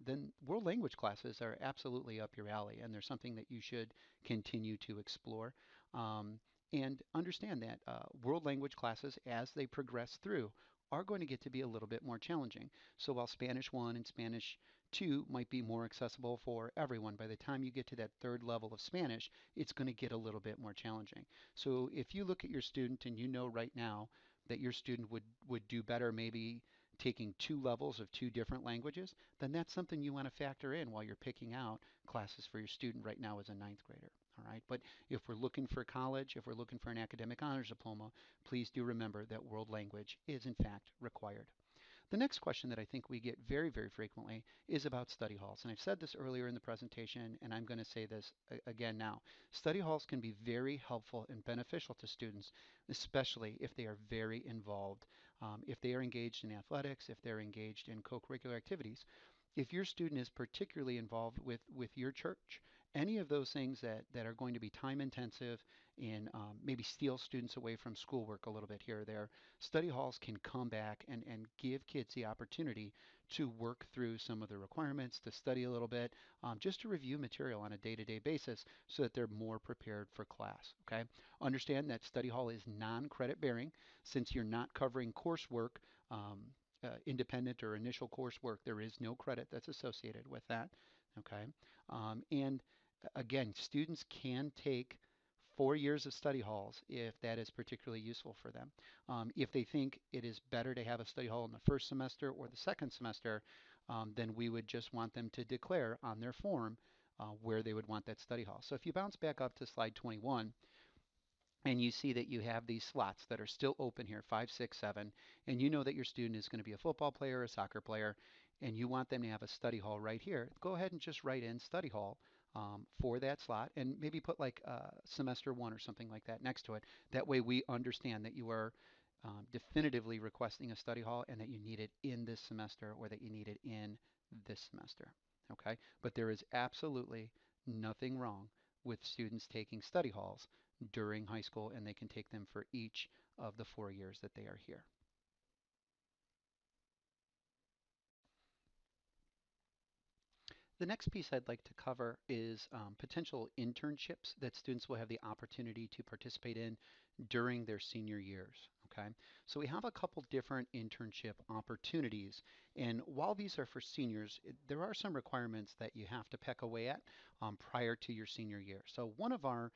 then world language classes are absolutely up your alley, and they're something that you should continue to explore. And understand that world language classes, as they progress through, are going to get to be a little bit more challenging. So while Spanish 1 and Spanish 2 might be more accessible for everyone, by the time you get to that third level of Spanish, it's going to get a little bit more challenging. So if you look at your student and you know right now that your student would do better maybe taking two levels of two different languages, then that's something you want to factor in while you're picking out classes for your student right now as a ninth grader. All right, but if we're looking for college, if we're looking for an academic honors diploma, please do remember that world language is in fact required. The next question that I think we get very frequently is about study halls. And I've said this earlier in the presentation, and I'm going to say this again now. Study halls can be very helpful and beneficial to students, especially if they are very involved, if they are engaged in athletics, if they're engaged in co-curricular activities. If your student is particularly involved with your church, any of those things that are going to be time intensive and maybe steal students away from schoolwork a little bit here or there, study halls can come back and give kids the opportunity to work through some of the requirements, to study a little bit, just to review material on a day-to-day basis so that they're more prepared for class. Okay? Understand that study hall is non-credit bearing since you're not covering coursework. Independent or initial coursework, there is no credit that's associated with that. Okay. And again, students can take 4 years of study halls if that is particularly useful for them. If they think it is better to have a study hall in the first semester or the second semester, then we would just want them to declare on their form where they would want that study hall. So if you bounce back up to slide 21, and you see that you have these slots that are still open here, 5, 6, 7, and you know that your student is going to be a football player, a soccer player, and you want them to have a study hall right here, go ahead and just write in study hall for that slot and maybe put like semester 1 or something like that next to it. That way we understand that you are definitively requesting a study hall and that you need it in this semester or that you need it in this semester. Okay? But there is absolutely nothing wrong with students taking study halls during high school, and they can take them for each of the 4 years that they are here. The next piece I'd like to cover is potential internships that students will have the opportunity to participate in during their senior years. Okay, so we have a couple different internship opportunities, and while these are for seniors, there are some requirements that you have to peck away at prior to your senior year. So one of our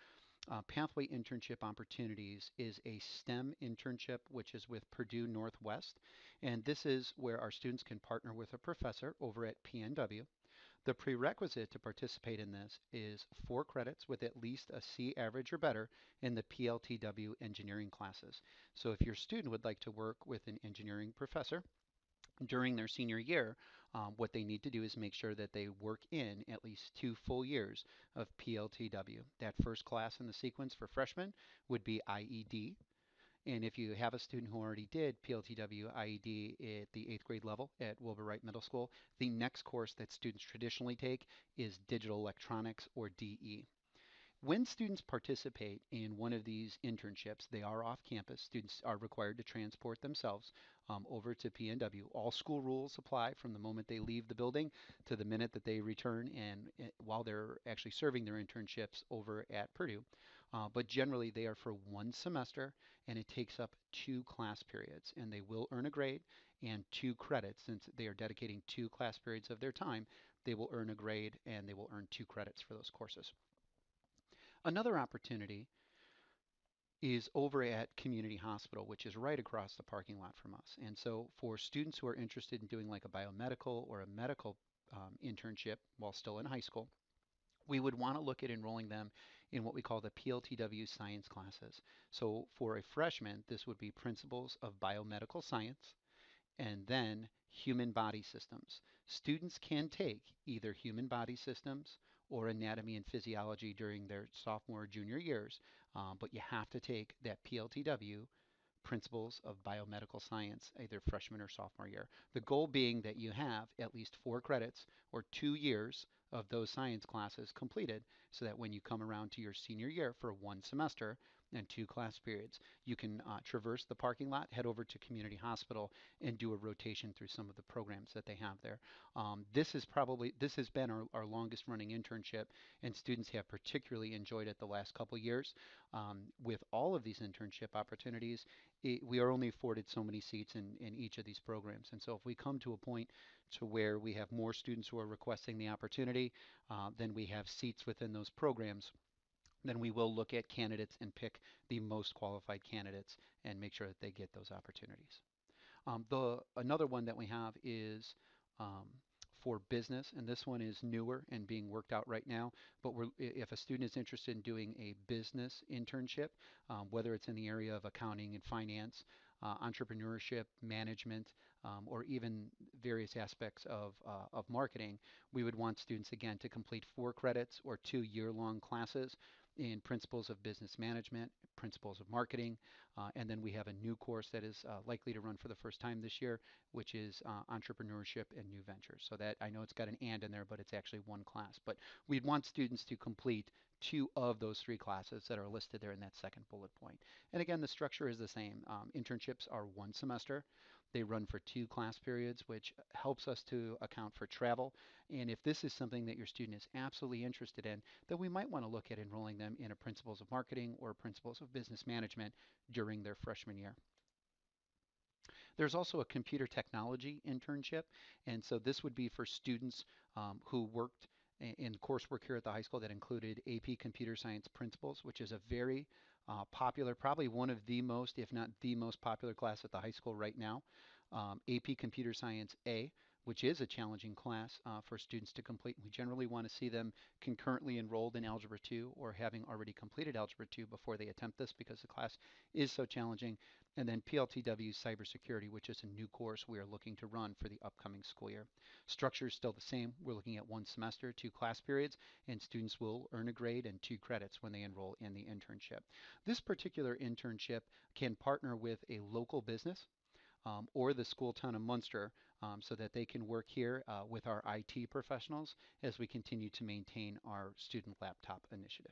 pathway internship opportunities is a STEM internship, which is with Purdue Northwest. And this is where our students can partner with a professor over at PNW. The prerequisite to participate in this is 4 credits with at least a C average or better in the PLTW engineering classes. So if your student would like to work with an engineering professor, during their senior year, what they need to do is make sure that they work in at least 2 full years of PLTW. That first class in the sequence for freshmen would be IED. And if you have a student who already did PLTW IED at the 8th grade level at Wilbur Wright Middle School, the next course that students traditionally take is digital electronics or DE. When students participate in one of these internships, they are off campus. Students are required to transport themselves over to PNW. All school rules apply from the moment they leave the building to the minute that they return and while they're actually serving their internships over at Purdue. But generally, they are for 1 semester and it takes up 2 class periods. And they will earn a grade and 2 credits. Since they are dedicating 2 class periods of their time, they will earn a grade and they will earn 2 credits for those courses. Another opportunity is over at Community Hospital, which is right across the parking lot from us. And so for students who are interested in doing like a biomedical or a medical internship while still in high school, we would want to look at enrolling them in what we call the PLTW science classes. So for a freshman, this would be Principles of Biomedical Science and then human body systems. Students can take either human body systems or anatomy and physiology during their sophomore or junior years, but you have to take that PLTW Principles of Biomedical Science either freshman or sophomore year. The goal being that you have at least 4 credits or 2 years of those science classes completed so that when you come around to your senior year for 1 semester and 2 class periods, you can traverse the parking lot, head over to Community Hospital, and do a rotation through some of the programs that they have there. This has been our longest running internship, and students have particularly enjoyed it the last couple years. With all of these internship opportunities, we are only afforded so many seats in each of these programs. And so if we come to a point to where we have more students who are requesting the opportunity than we have seats within those programs, then we will look at candidates and pick the most qualified candidates and make sure that they get those opportunities. Another one that we have is for business, and this one is newer and being worked out right now. But if a student is interested in doing a business internship, whether it's in the area of accounting and finance, entrepreneurship, management, or even various aspects of marketing, we would want students again to complete 4 credits or 2 year-long classes. in Principles of Business Management, Principles of Marketing, and then we have a new course that is likely to run for the first time this year, which is Entrepreneurship and New Ventures. So that I know it's got an and in there, but it's actually one class. But we'd want students to complete two of those three classes that are listed there in that second bullet point. And again, the structure is the same. Internships are one semester. They run for two class periods, which helps us to account for travel. And if this is something that your student is absolutely interested in, then we might want to look at enrolling them in a Principles of Marketing or Principles of Business Management during their freshman year. There's also a computer technology internship, and so this would be for students who worked in coursework here at the high school that included AP Computer Science Principles, which is a very popular, probably one of the most, if not the most popular class at the high school right now. AP Computer Science A, which is a challenging class for students to complete. We generally want to see them concurrently enrolled in Algebra 2 or having already completed Algebra 2 before they attempt this because the class is so challenging. And then PLTW Cybersecurity, which is a new course we are looking to run for the upcoming school year. Structure is still the same. We're looking at one semester, two class periods, and students will earn a grade and 2 credits when they enroll in the internship. This particular internship can partner with a local business or the school town of Munster so that they can work here with our IT professionals as we continue to maintain our student laptop initiative.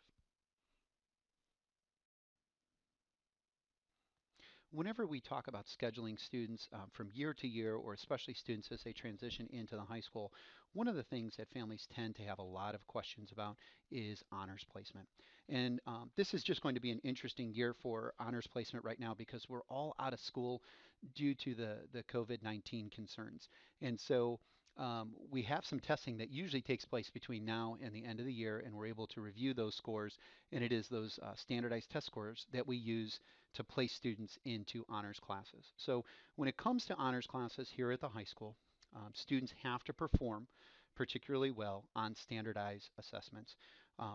Whenever we talk about scheduling students from year to year, or especially students as they transition into the high school, one of the things that families tend to have a lot of questions about is honors placement. And this is just going to be an interesting year for honors placement right now because we're all out of school due to the COVID-19 concerns. And so we have some testing that usually takes place between now and the end of the year, and we're able to review those scores. And it is those standardized test scores that we use to place students into honors classes. So when it comes to honors classes here at the high school, students have to perform particularly well on standardized assessments.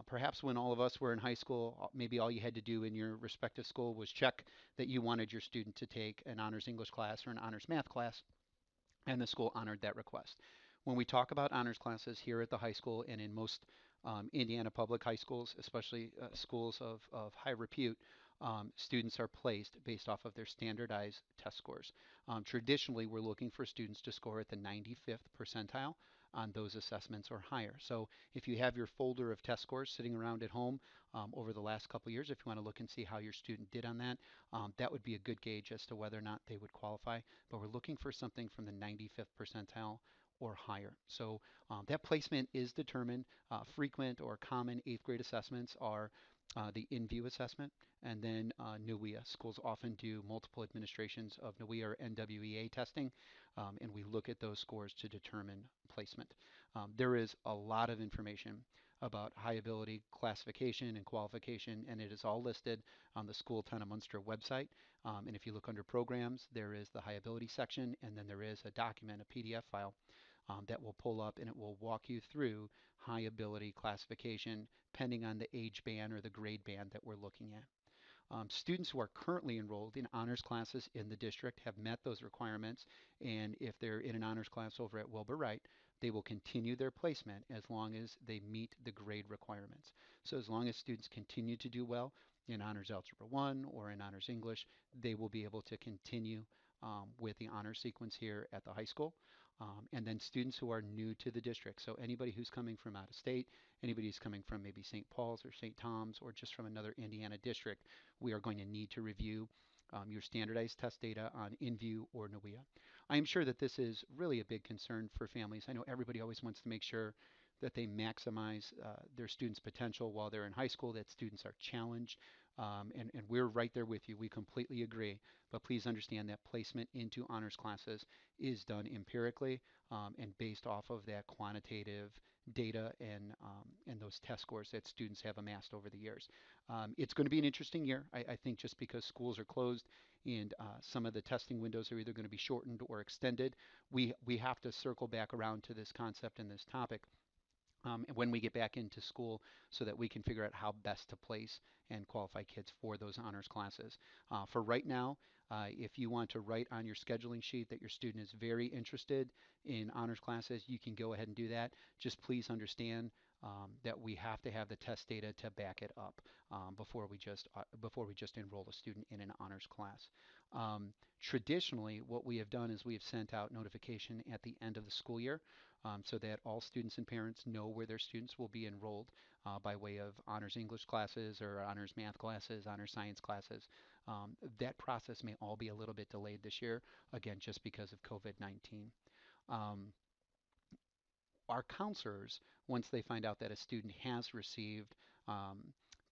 Perhaps when all of us were in high school, maybe all you had to do in your respective school was check that you wanted your student to take an honors English class or an honors math class, and the school honored that request. When we talk about honors classes here at the high school and in most Indiana public high schools, especially schools of high repute, students are placed based off of their standardized test scores. Traditionally, we're looking for students to score at the 95th percentile on those assessments or higher. So if you have your folder of test scores sitting around at home over the last couple of years, if you want to look and see how your student did on that, that would be a good gauge as to whether or not they would qualify. But we're looking for something from the 95th percentile or higher. So that placement is determined. Frequent or common 8th grade assessments are the in-view assessment, and then NWEA. Schools often do multiple administrations of NWEA or NWEA testing, and we look at those scores to determine placement. There is a lot of information about high ability classification and qualification, and it is all listed on the School Town of Munster website. And if you look under programs, there is the high ability section, and then there is a document, a PDF file that will pull up and it will walk you through high ability classification depending on the age band or the grade band that we're looking at. Students who are currently enrolled in honors classes in the district have met those requirements, and if they're in an honors class over at Wilbur Wright, they will continue their placement as long as they meet the grade requirements. So as long as students continue to do well in Honors Algebra 1 or in Honors English, they will be able to continue with the honor sequence here at the high school. And then students who are new to the district. So anybody who's coming from out of state, anybody who's coming from maybe St. Paul's or St. Tom's or just from another Indiana district, we are going to need to review your standardized test data on InView or NWEA. I am sure that this is really a big concern for families. I know everybody always wants to make sure that they maximize their students' potential while they're in high school, that students are challenged. And we're right there with you. We completely agree. But please understand that placement into honors classes is done empirically and based off of that quantitative data and those test scores that students have amassed over the years. It's going to be an interesting year, I think, just because schools are closed and some of the testing windows are either going to be shortened or extended. We have to circle back around to this concept and this topic when we get back into school so that we can figure out how best to place and qualify kids for those honors classes. For right now, if you want to write on your scheduling sheet that your student is very interested in honors classes, you can go ahead and do that. Just please understand that we have to have the test data to back it up before we just enroll a student in an honors class. Um, Traditionally, what we have done is we have sent out notification at the end of the school year so that all students and parents know where their students will be enrolled by way of honors English classes or honors math classes, honors science classes. That process may all be a little bit delayed this year, again, just because of COVID-19. Um, our counselors, once they find out that a student has received um,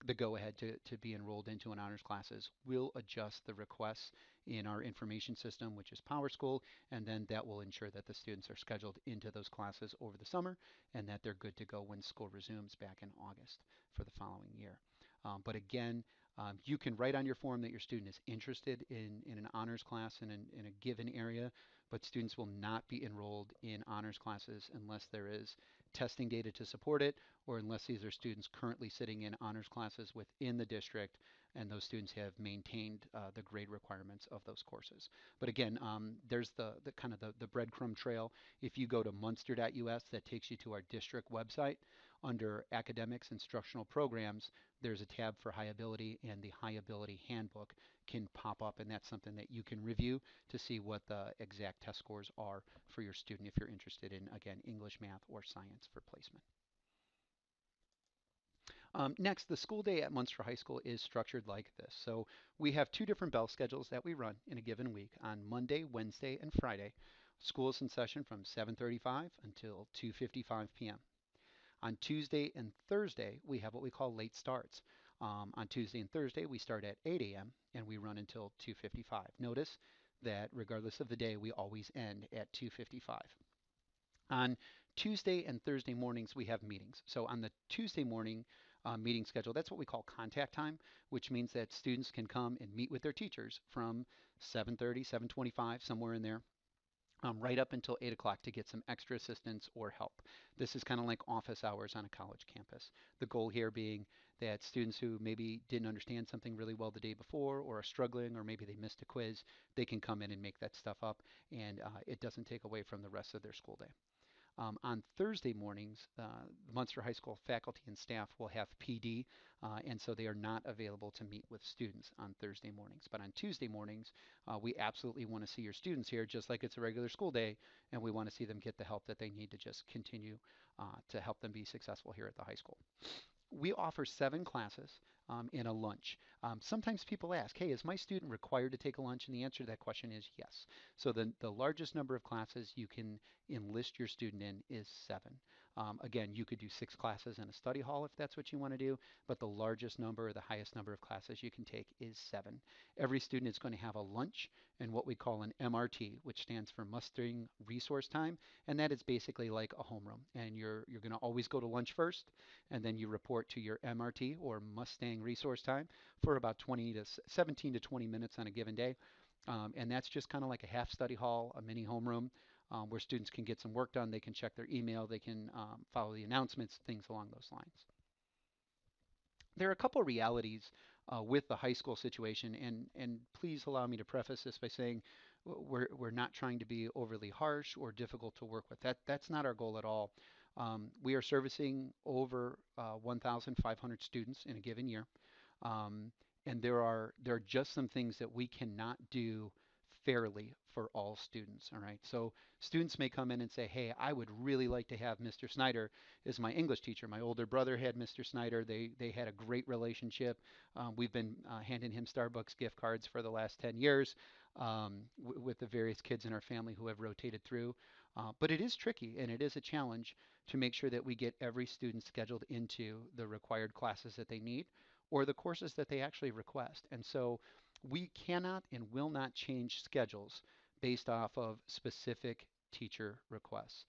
the go-ahead to be enrolled into an honors classes, will adjust the requests in our information system, which is PowerSchool, and then that will ensure that the students are scheduled into those classes over the summer and that they're good to go when school resumes back in August for the following year. But again, you can write on your form that your student is interested in an honors class in a given area, but students will not be enrolled in honors classes unless there is testing data to support it, or unless these are students currently sitting in honors classes within the district and those students have maintained the grade requirements of those courses. But again, there's the kind of the breadcrumb trail. If you go to munster.us, that takes you to our district website. Under academics instructional programs, there's a tab for high ability, and the high ability handbook can pop up, and that's something that you can review to see what the exact test scores are for your student if you're interested in, again, English, math, or science for placement. Next, the school day at Munster High School is structured like this. So we have two different bell schedules that we run in a given week. On Monday, Wednesday, and Friday, school is in session from 7:35 until 2:55 p.m. On Tuesday and Thursday, we have what we call late starts. On Tuesday and Thursday, we start at 8 a.m. and we run until 2:55. Notice that regardless of the day, we always end at 2:55. On Tuesday and Thursday mornings, we have meetings. So on the Tuesday morning meeting schedule, that's what we call contact time, which means that students can come and meet with their teachers from 7:30, 7:25, somewhere in there, right up until 8 o'clock to get some extra assistance or help. This is kind of like office hours on a college campus. The goal here being that students who maybe didn't understand something really well the day before or are struggling or maybe they missed a quiz, they can come in and make that stuff up, and it doesn't take away from the rest of their school day. On Thursday mornings, the Munster High School faculty and staff will have PD, and so they are not available to meet with students on Thursday mornings. But on Tuesday mornings, we absolutely want to see your students here, just like it's a regular school day, and we want to see them get the help that they need to just continue to help them be successful here at the high school. We offer 7 classes and a lunch. Sometimes people ask, hey, is my student required to take a lunch? And the answer to that question is yes. So the largest number of classes you can enlist your student in is 7. Again, you could do 6 classes in a study hall if that's what you want to do, but the largest number, the highest number of classes you can take is 7. Every student is going to have a lunch and what we call an MRT, which stands for Mustering Resource Time, and that is basically like a homeroom. And you're going to always go to lunch first, and then you report to your MRT or Mustang Resource Time for about 17 to 20 minutes on a given day. And that's just kind of like a half study hall, a mini homeroom where students can get some work done. They can check their email, they can follow the announcements, things along those lines. There are a couple of realities with the high school situation, and please allow me to preface this by saying we're not trying to be overly harsh or difficult to work with. That's not our goal at all. We are servicing over 1,500 students in a given year, um, and there are just some things that we cannot do fairly for all students. All right, so students may come in and say, "Hey, I would really like to have Mr. Snyder as my English teacher. My older brother had Mr. Snyder. They had a great relationship. We've been handing him Starbucks gift cards for the last 10 years with the various kids in our family who have rotated through. But it is tricky and it is a challenge to make sure that we get every student scheduled into the required classes that they need or the courses that they actually request. And so we cannot and will not change schedules based off of specific teacher requests.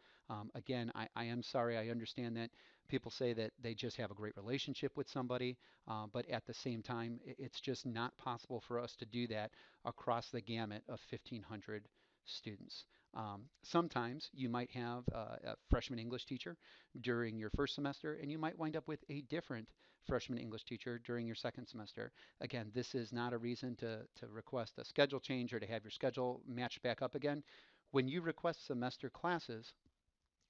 Again, I am sorry. I understand that people say that they just have a great relationship with somebody, but at the same time, it's just not possible for us to do that across the gamut of 1,500 students. Sometimes you might have a freshman English teacher during your first semester, and you might wind up with a different freshman English teacher during your second semester. Again, this is not a reason to request a schedule change or to have your schedule matched back up again. When you request semester classes,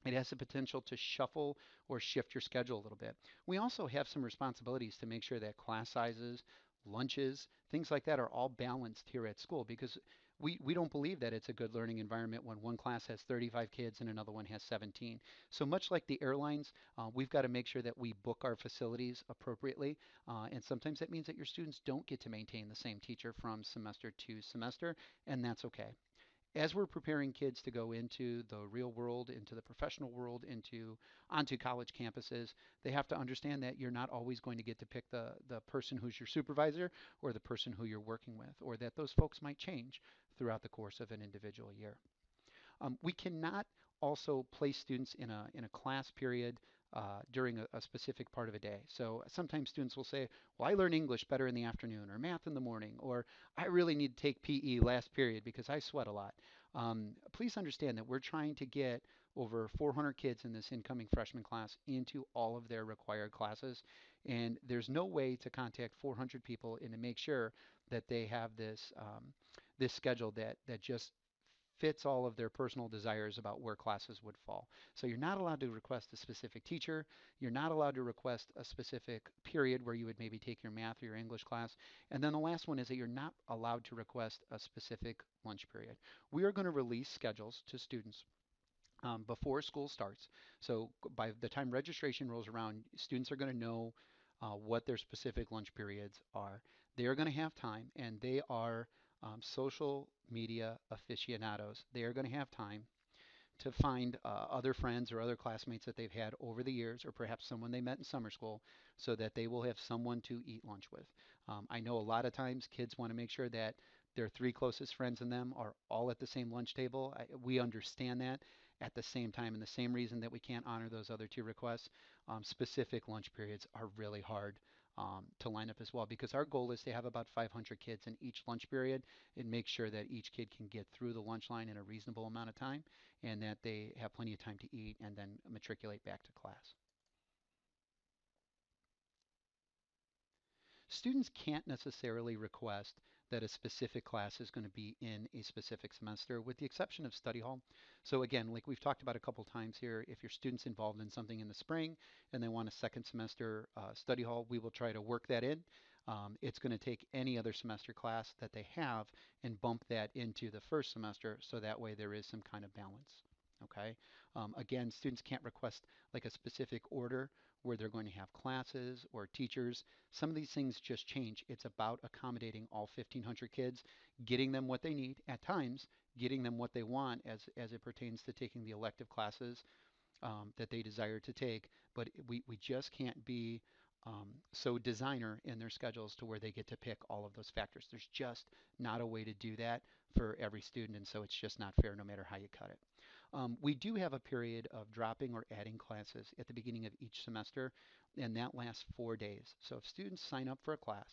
It has the potential to shuffle or shift your schedule a little bit. We also have some responsibilities to make sure that class sizes, lunches, things like that are all balanced here at school because we don't believe that it's a good learning environment when one class has 35 kids and another one has 17. So much like the airlines, we've got to make sure that we book our facilities appropriately. And sometimes that means that your students don't get to maintain the same teacher from semester to semester, and that's okay. As we're preparing kids to go into the real world, into the professional world, into onto college campuses, they have to understand that you're not always going to get to pick the person who's your supervisor or the person who you're working with, or that those folks might change throughout the course of an individual year. We cannot also place students in a class period during a specific part of a day. So sometimes students will say, well, I learn English better in the afternoon or math in the morning, or I really need to take PE last period because I sweat a lot. Please understand that we're trying to get over 400 kids in this incoming freshman class into all of their required classes. And there's no way to contact 400 people and to make sure that they have this schedule that just fits all of their personal desires about where classes would fall. So you're not allowed to request a specific teacher. You're not allowed to request a specific period where you would maybe take your math or your English class. And then the last one is that you're not allowed to request a specific lunch period. We are going to release schedules to students before school starts. So by the time registration rolls around, students are going to know what their specific lunch periods are. They are going to have time, and they are social media aficionados. They are going to have time to find other friends or other classmates that they've had over the years, or perhaps someone they met in summer school, so that they will have someone to eat lunch with. I know a lot of times kids want to make sure that their three closest friends and them are all at the same lunch table. We understand that. At the same time, and the same reason that we can't honor those other two requests, specific lunch periods are really hard to line up as well because our goal is to have about 500 kids in each lunch period and make sure that each kid can get through the lunch line in a reasonable amount of time and that they have plenty of time to eat and then matriculate back to class. Students can't necessarily request that a specific class is going to be in a specific semester, with the exception of study hall. So again, like we've talked about a couple times here, if your student's involved in something in the spring and they want a second semester study hall, we will try to work that in. It's going to take any other semester class that they have and bump that into the first semester so that way there is some kind of balance. Okay. Again, students can't request like a specific order where they're going to have classes or teachers. Some of these things just change. It's about accommodating all 1,500 kids, getting them what they need, at times getting them what they want as it pertains to taking the elective classes that they desire to take. But we just can't be so designer in their schedules to where they get to pick all of those factors. There's just not a way to do that for every student, and so it's just not fair no matter how you cut it. We do have a period of dropping or adding classes at the beginning of each semester, and that lasts 4 days. So if students sign up for a class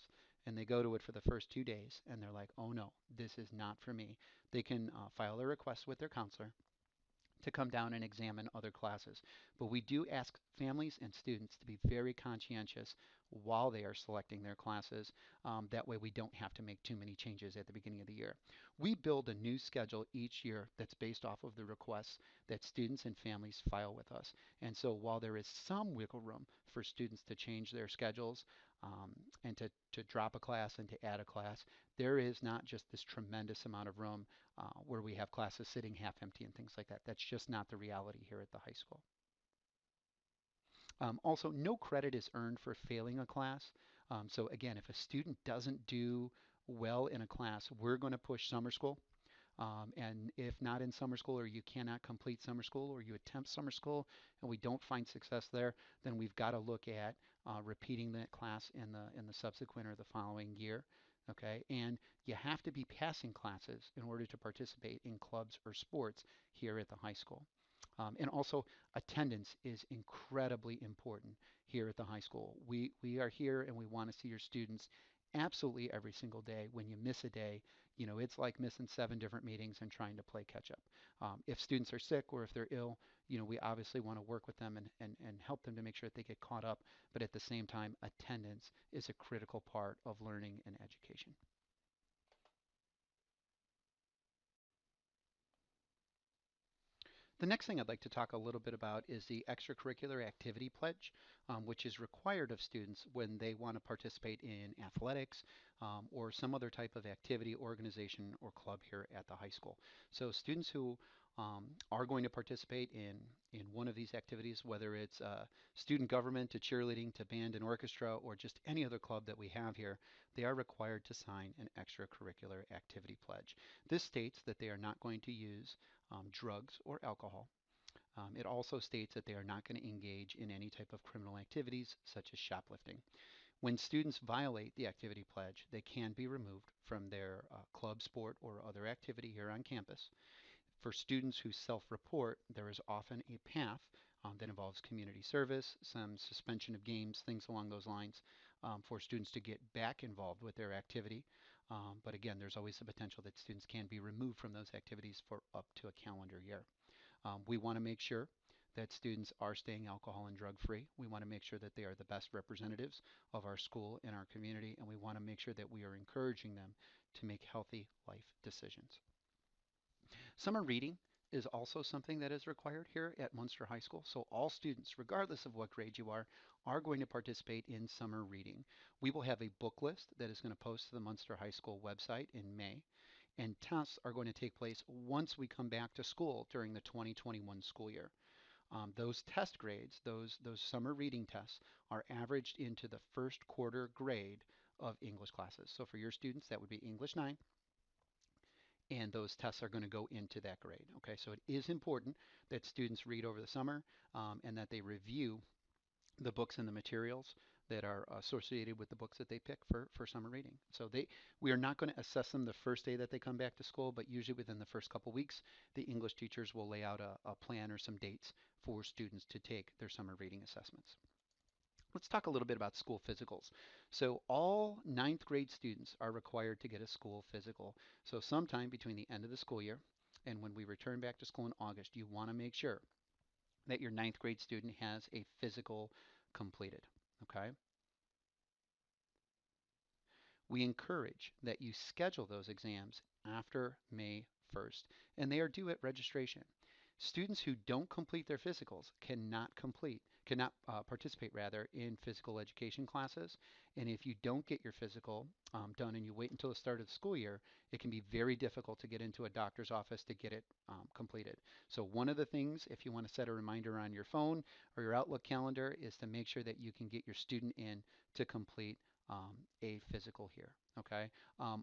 and they go to it for the first 2 days and they're like, oh no, this is not for me, they can file a request with their counselor to come down and examine other classes. But we do ask families and students to be very conscientious while they are selecting their classes. That way we don't have to make too many changes at the beginning of the year. We build a new schedule each year that's based off of the requests that students and families file with us. And so while there is some wiggle room for students to change their schedules and to drop a class and to add a class, there is not just this tremendous amount of room where we have classes sitting half empty and things like that. That's just not the reality here at the high school. Also, no credit is earned for failing a class. So again, if a student doesn't do well in a class, we're going to push summer school. And if not in summer school or you cannot complete summer school or you attempt summer school and we don't find success there, then we've got to look at repeating that class in the subsequent or the following year. Okay, and you have to be passing classes in order to participate in clubs or sports here at the high school. And also, attendance is incredibly important here at the high school. We are here and we want to see your students absolutely every single day. When you miss a day, you know, it's like missing 7 different meetings and trying to play catch up. If students are sick or if they're ill, you know, we obviously want to work with them and help them to make sure that they get caught up. But at the same time, attendance is a critical part of learning and education. The next thing I'd like to talk a little bit about is the extracurricular activity pledge, which is required of students when they want to participate in athletics or some other type of activity, organization, or club here at the high school. So students who are going to participate in one of these activities, whether it's student government to cheerleading to band and orchestra or just any other club that we have here, they are required to sign an extracurricular activity pledge. This states that they are not going to use drugs or alcohol. It also states that they are not going to engage in any type of criminal activities such as shoplifting. When students violate the activity pledge, they can be removed from their club, sport, or other activity here on campus. For students who self-report, there is often a path that involves community service, some suspension of games, things along those lines, for students to get back involved with their activity. But again, there's always the potential that students can be removed from those activities for up to a calendar year. We want to make sure that students are staying alcohol and drug free. We want to make sure that they are the best representatives of our school and our community, and we want to make sure that we are encouraging them to make healthy life decisions. Summer reading is also something that is required here at Munster High School. So all students, regardless of what grade you are going to participate in summer reading. We will have a book list that is going to post to the Munster High School website in May, and tests are going to take place once we come back to school during the 2021 school year. Those test grades, those summer reading tests, are averaged into the first quarter grade of English classes. So for your students, that would be English 9, and those tests are going to go into that grade. Okay, so it is important that students read over the summer and that they review the books and the materials that are associated with the books that they pick for summer reading. So we are not going to assess them the first day that they come back to school, but usually within the first couple weeks, the English teachers will lay out a plan or some dates for students to take their summer reading assessments. Let's talk a little bit about school physicals. So all ninth grade students are required to get a school physical. So sometime between the end of the school year and when we return back to school in August, you want to make sure that your ninth grade student has a physical completed. Okay? We encourage that you schedule those exams after May 1st, and they are due at registration. Students who don't complete their physicals cannot participate rather in physical education classes. And if you don't get your physical done and you wait until the start of the school year, it can be very difficult to get into a doctor's office to get it completed. So one of the things, if you want to set a reminder on your phone or your Outlook calendar, is to make sure that you can get your student in to complete a physical here. Okay.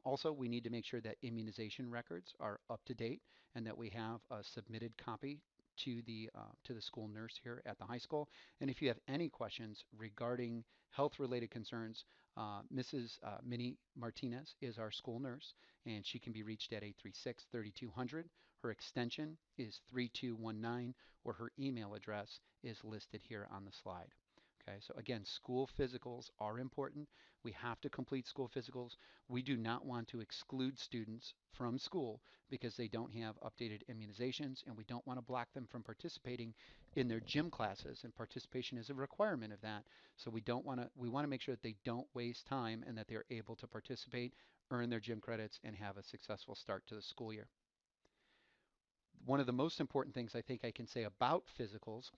Also, we need to make sure that immunization records are up to date and that we have a submitted copy to the school nurse here at the high school. And if you have any questions regarding health-related concerns, Mrs. Minnie Martinez is our school nurse, and she can be reached at 836-3200. Her extension is 3219, or her email address is listed here on the slide. Okay, so again, school physicals are important. We have to complete school physicals. We do not want to exclude students from school because they don't have updated immunizations, and we don't want to block them from participating in their gym classes, and participation is a requirement of that. So we want to make sure that they don't waste time and that they're able to participate, earn their gym credits, and have a successful start to the school year. One of the most important things I think I can say about physicals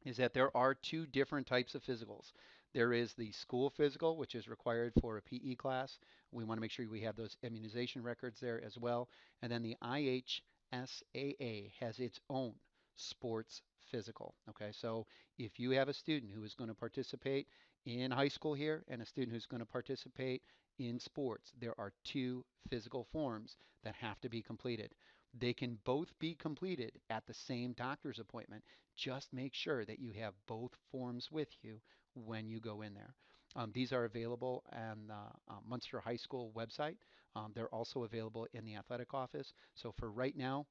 is that there are two different types of physicals. There is the school physical, which is required for a PE class. We want to make sure we have those immunization records there as well. And then the IHSAA has its own sports physical. Okay, so if you have a student who is going to participate in high school here and a student who's going to participate in sports, there are two physical forms that have to be completed. They can both be completed at the same doctor's appointment. Just make sure that you have both forms with you when you go in there. These are available on the Munster High School website. They're also available in the athletic office. So for right now,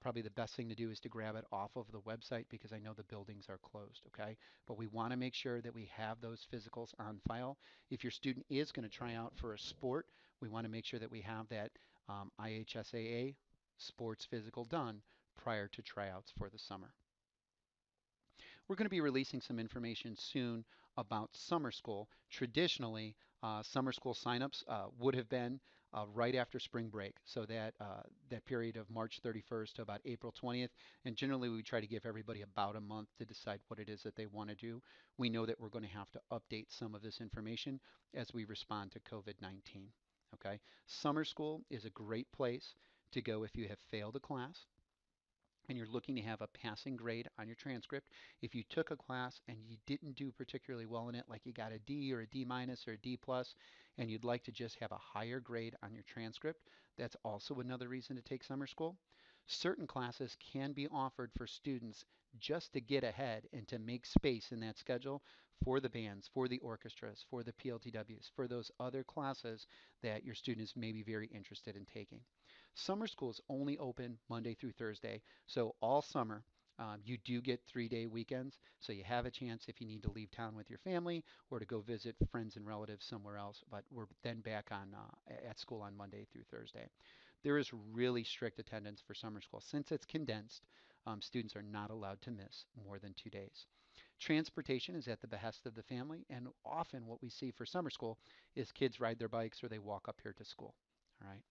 probably the best thing to do is to grab it off of the website because I know the buildings are closed, okay? But we want to make sure that we have those physicals on file. If your student is going to try out for a sport, we want to make sure that we have that IHSAA sports physical done prior to tryouts for the summer. We're going to be releasing some information soon about summer school. Traditionally, summer school signups would have been right after spring break. So that period of March 31st to about April 20th. And generally, we try to give everybody about a month to decide what it is that they want to do. We know that we're going to have to update some of this information as we respond to COVID-19. Okay, summer school is a great place to go if you have failed a class and you're looking to have a passing grade on your transcript. If you took a class and you didn't do particularly well in it, like you got a D or a D minus or a D plus, and you'd like to just have a higher grade on your transcript, that's also another reason to take summer school. Certain classes can be offered for students just to get ahead and to make space in that schedule for the bands, for the orchestras, for the PLTWs, for those other classes that your students may be very interested in taking. Summer school is only open Monday through Thursday, so all summer you do get 3-day weekends. So you have a chance if you need to leave town with your family or to go visit friends and relatives somewhere else. But we're then back on at school on Monday through Thursday. There is really strict attendance for summer school. Since it's condensed, students are not allowed to miss more than 2 days. Transportation is at the behest of the family, and often what we see for summer school is kids ride their bikes or they walk up here to school. All right.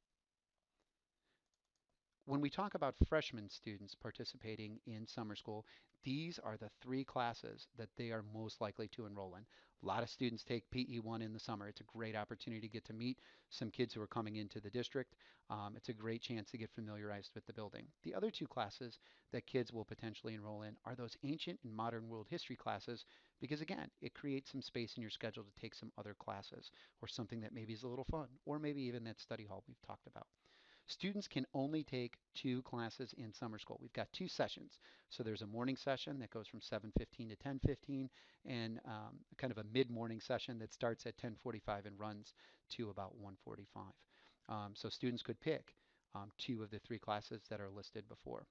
When we talk about freshman students participating in summer school, these are the three classes that they are most likely to enroll in. A lot of students take PE1 in the summer. It's a great opportunity to get to meet some kids who are coming into the district. It's a great chance to get familiarized with the building. The other two classes that kids will potentially enroll in are those ancient and modern world history classes because, again, it creates some space in your schedule to take some other classes or something that maybe is a little fun or maybe even that study hall we've talked about. Students can only take two classes in summer school. We've got two sessions. So there's a morning session that goes from 7:15 to 10:15 and kind of a mid-morning session that starts at 10:45 and runs to about 1:45. So students could pick two of the three classes that are listed before.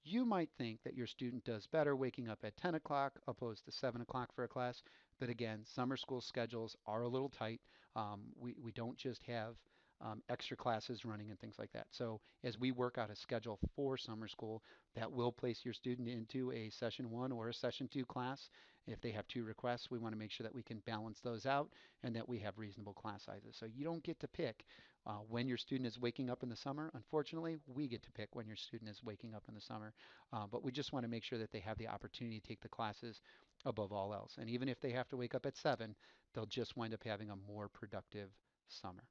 You might think that your student does better waking up at 10 o'clock opposed to 7 o'clock for a class. But again, summer school schedules are a little tight. We don't just have extra classes running and things like that. So as we work out a schedule for summer school, that will place your student into a session one or a session two class. If they have two requests, we want to make sure that we can balance those out and that we have reasonable class sizes. So you don't get to pick when your student is waking up in the summer. Unfortunately, we get to pick when your student is waking up in the summer. But we just want to make sure that they have the opportunity to take the classes above all else. And even if they have to wake up at 7, they'll just wind up having a more productive summer.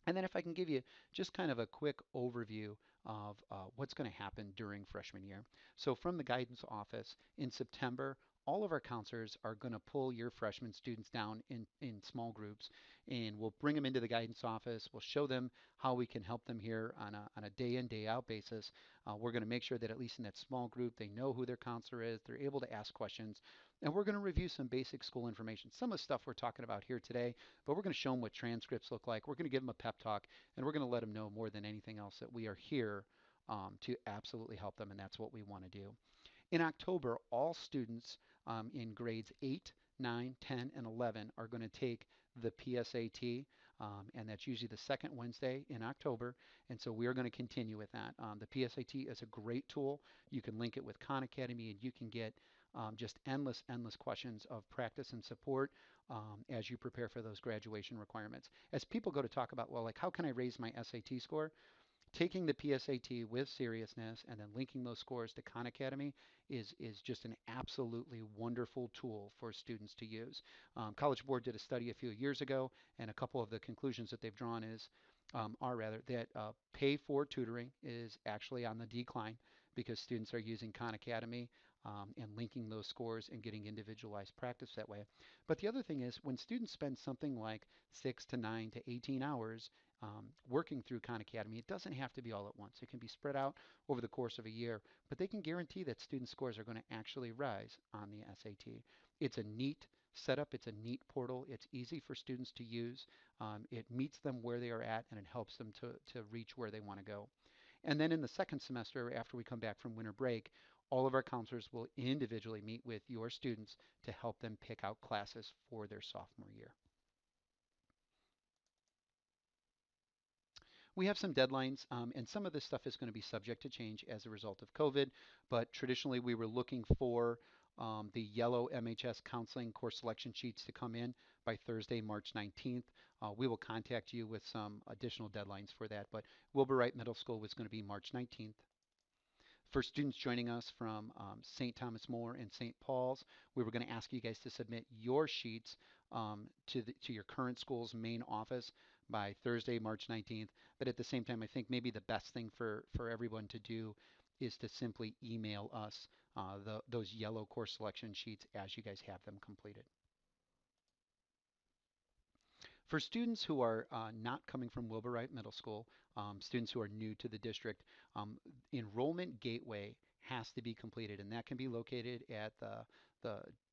And then if I can give you just kind of a quick overview of what's going to happen during freshman year. So from the guidance office in September, all of our counselors are going to pull your freshman students down in small groups and we'll bring them into the guidance office. We'll show them how we can help them here on a day in, day out basis. We're going to make sure that at least in that small group, they know who their counselor is. They're able to ask questions. And we're going to review some basic school information. Some of the stuff we're talking about here today, but we're going to show them what transcripts look like. We're going to give them a pep talk, and we're going to let them know more than anything else that we are here to absolutely help them, and that's what we want to do. In October, all students in grades 8, 9, 10, and 11 are going to take the PSAT, and that's usually the second Wednesday in October, and so we are going to continue with that. The PSAT is a great tool. You can link it with Khan Academy, and you can get just endless, endless questions of practice and support as you prepare for those graduation requirements. As people go to talk about, well, like, how can I raise my SAT score? Taking the PSAT with seriousness and then linking those scores to Khan Academy is just an absolutely wonderful tool for students to use. College Board did a study a few years ago, and a couple of the conclusions that they've drawn are rather that pay for tutoring is actually on the decline because students are using Khan Academy and linking those scores and getting individualized practice that way. But the other thing is when students spend something like 6 to 9 to 18 hours working through Khan Academy, it doesn't have to be all at once. It can be spread out over the course of a year, but they can guarantee that student scores are going to actually rise on the SAT. It's a neat setup. It's a neat portal. It's easy for students to use. It meets them where they are at, and it helps them to reach where they want to go. And then in the second semester, after we come back from winter break, all of our counselors will individually meet with your students to help them pick out classes for their sophomore year. We have some deadlines, and some of this stuff is going to be subject to change as a result of COVID, but traditionally we were looking for the yellow MHS counseling course selection sheets to come in by Thursday, March 19th. We will contact you with some additional deadlines for that, but Wilbur Wright Middle School was going to be March 19th. For students joining us from St. Thomas More and St. Paul's, we were going to ask you guys to submit your sheets to your current school's main office by Thursday, March 19th. But at the same time, I think maybe the best thing for everyone to do is to simply email us those yellow course selection sheets as you guys have them completed. For students who are not coming from Wilbur Wright Middle School, students who are new to the district, enrollment gateway has to be completed, and that can be located at the,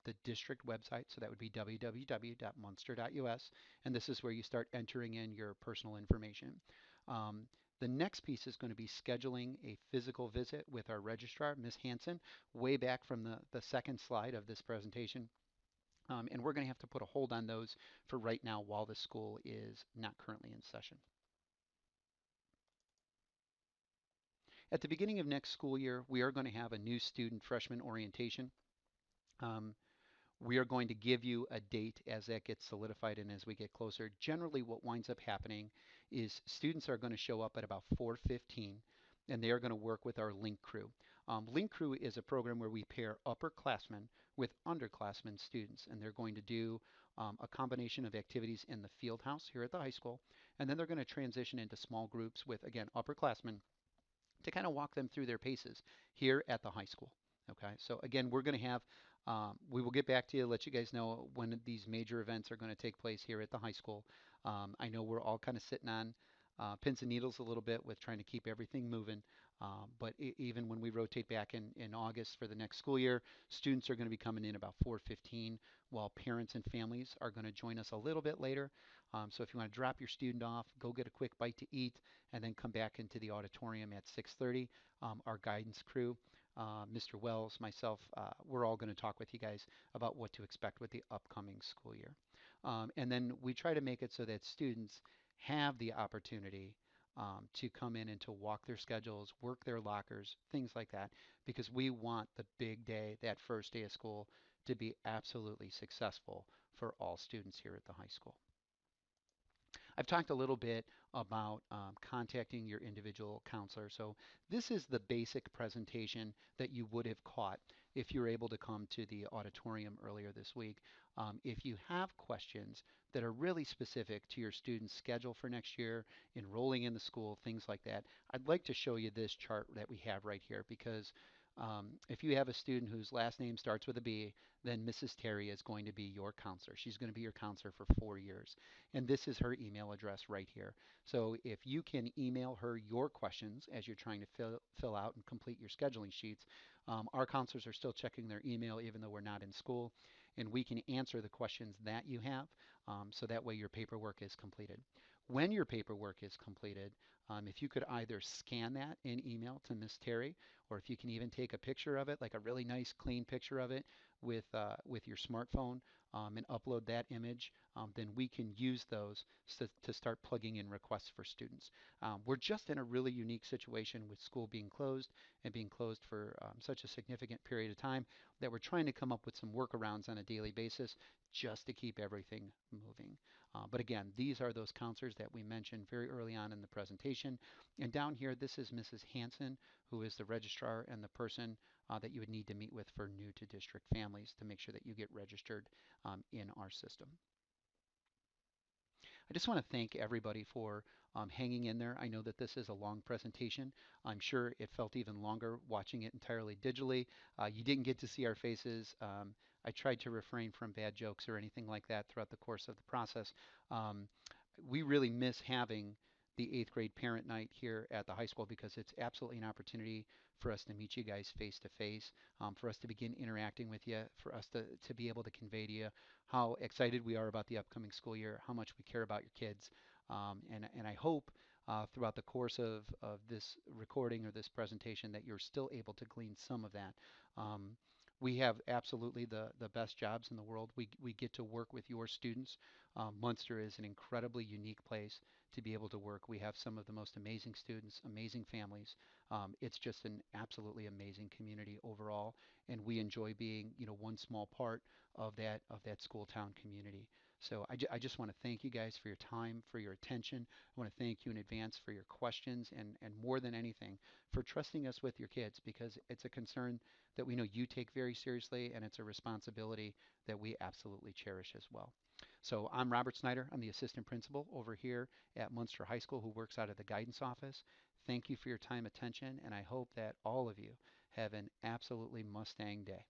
the district website. So that would be www.munster.us, and this is where you start entering in your personal information. Um, the next piece is going to be scheduling a physical visit with our registrar, Ms. Hanson, way back from the second slide of this presentation. And we're going to have to put a hold on those for right now while the school is not currently in session. At the beginning of next school year, we are going to have a new student freshman orientation. Um, we are going to give you a date as that gets solidified and as we get closer. Generally, what winds up happening is students are going to show up at about 4:15, and they are going to work with our Link Crew. Link Crew is a program where we pair upperclassmen with underclassmen students, and they're going to do a combination of activities in the field house here at the high school, and then they're going to transition into small groups with, again, upperclassmen to kind of walk them through their paces here at the high school. Okay, so again, we're going to have, we will get back to you, let you guys know when these major events are going to take place here at the high school. I know we're all kind of sitting on pins and needles a little bit with trying to keep everything moving. But even when we rotate back in August for the next school year, students are going to be coming in about 4:15, while parents and families are going to join us a little bit later. So if you want to drop your student off, go get a quick bite to eat, and then come back into the auditorium at 6:30. Our guidance crew, Mr. Wells, myself, we're all going to talk with you guys about what to expect with the upcoming school year. And then we try to make it so that students have the opportunity to come in and to walk their schedules, work their lockers, things like that, because we want the big day, that first day of school, to be absolutely successful for all students here at the high school. I've talked a little bit about contacting your individual counselor. So this is the basic presentation that you would have caught if you were able to come to the auditorium earlier this week. If you have questions that are really specific to your student's schedule for next year, enrolling in the school, things like that, I'd like to show you this chart that we have right here because if you have a student whose last name starts with a B, then Mrs. Terry is going to be your counselor. She's going to be your counselor for 4 years. And this is her email address right here. So if you can email her your questions as you're trying to fill out and complete your scheduling sheets, our counselors are still checking their email even though we're not in school. And we can answer the questions that you have so that way your paperwork is completed. When your paperwork is completed, if you could either scan that in email to Miss Terry, or if you can even take a picture of it, like a really nice clean picture of it with your smartphone and upload that image, then we can use those to start plugging in requests for students. We're just in a really unique situation with school being closed and being closed for such a significant period of time that we're trying to come up with some workarounds on a daily basis just to keep everything moving. But again, these are those counselors that we mentioned very early on in the presentation. And down here, this is Mrs. Hanson, who is the registrar and the person that you would need to meet with for new to district families to make sure that you get registered in our system. I just want to thank everybody for hanging in there. I know that this is a long presentation. I'm sure it felt even longer watching it entirely digitally. You didn't get to see our faces. I tried to refrain from bad jokes or anything like that throughout the course of the process. Um, we really miss having the 8th grade parent night here at the high school because it's absolutely an opportunity for us to meet you guys face to face, for us to begin interacting with you, for us to be able to convey to you how excited we are about the upcoming school year, how much we care about your kids. And I hope throughout the course of this recording or this presentation that you're still able to glean some of that. Um, we have absolutely the best jobs in the world. We get to work with your students Munster is an incredibly unique place to be able to work. We have some of the most amazing students, amazing families. It's just an absolutely amazing community overall, and we enjoy being, one small part of that school town community. So I just want to thank you guys for your time, for your attention. I want to thank you in advance for your questions and more than anything for trusting us with your kids because it's a concern that we know you take very seriously and it's a responsibility that we absolutely cherish as well. So I'm Robert Snyder. I'm the assistant principal over here at Munster High School who works out of the guidance office. Thank you for your time, attention, and I hope that all of you have an absolutely Mustang day.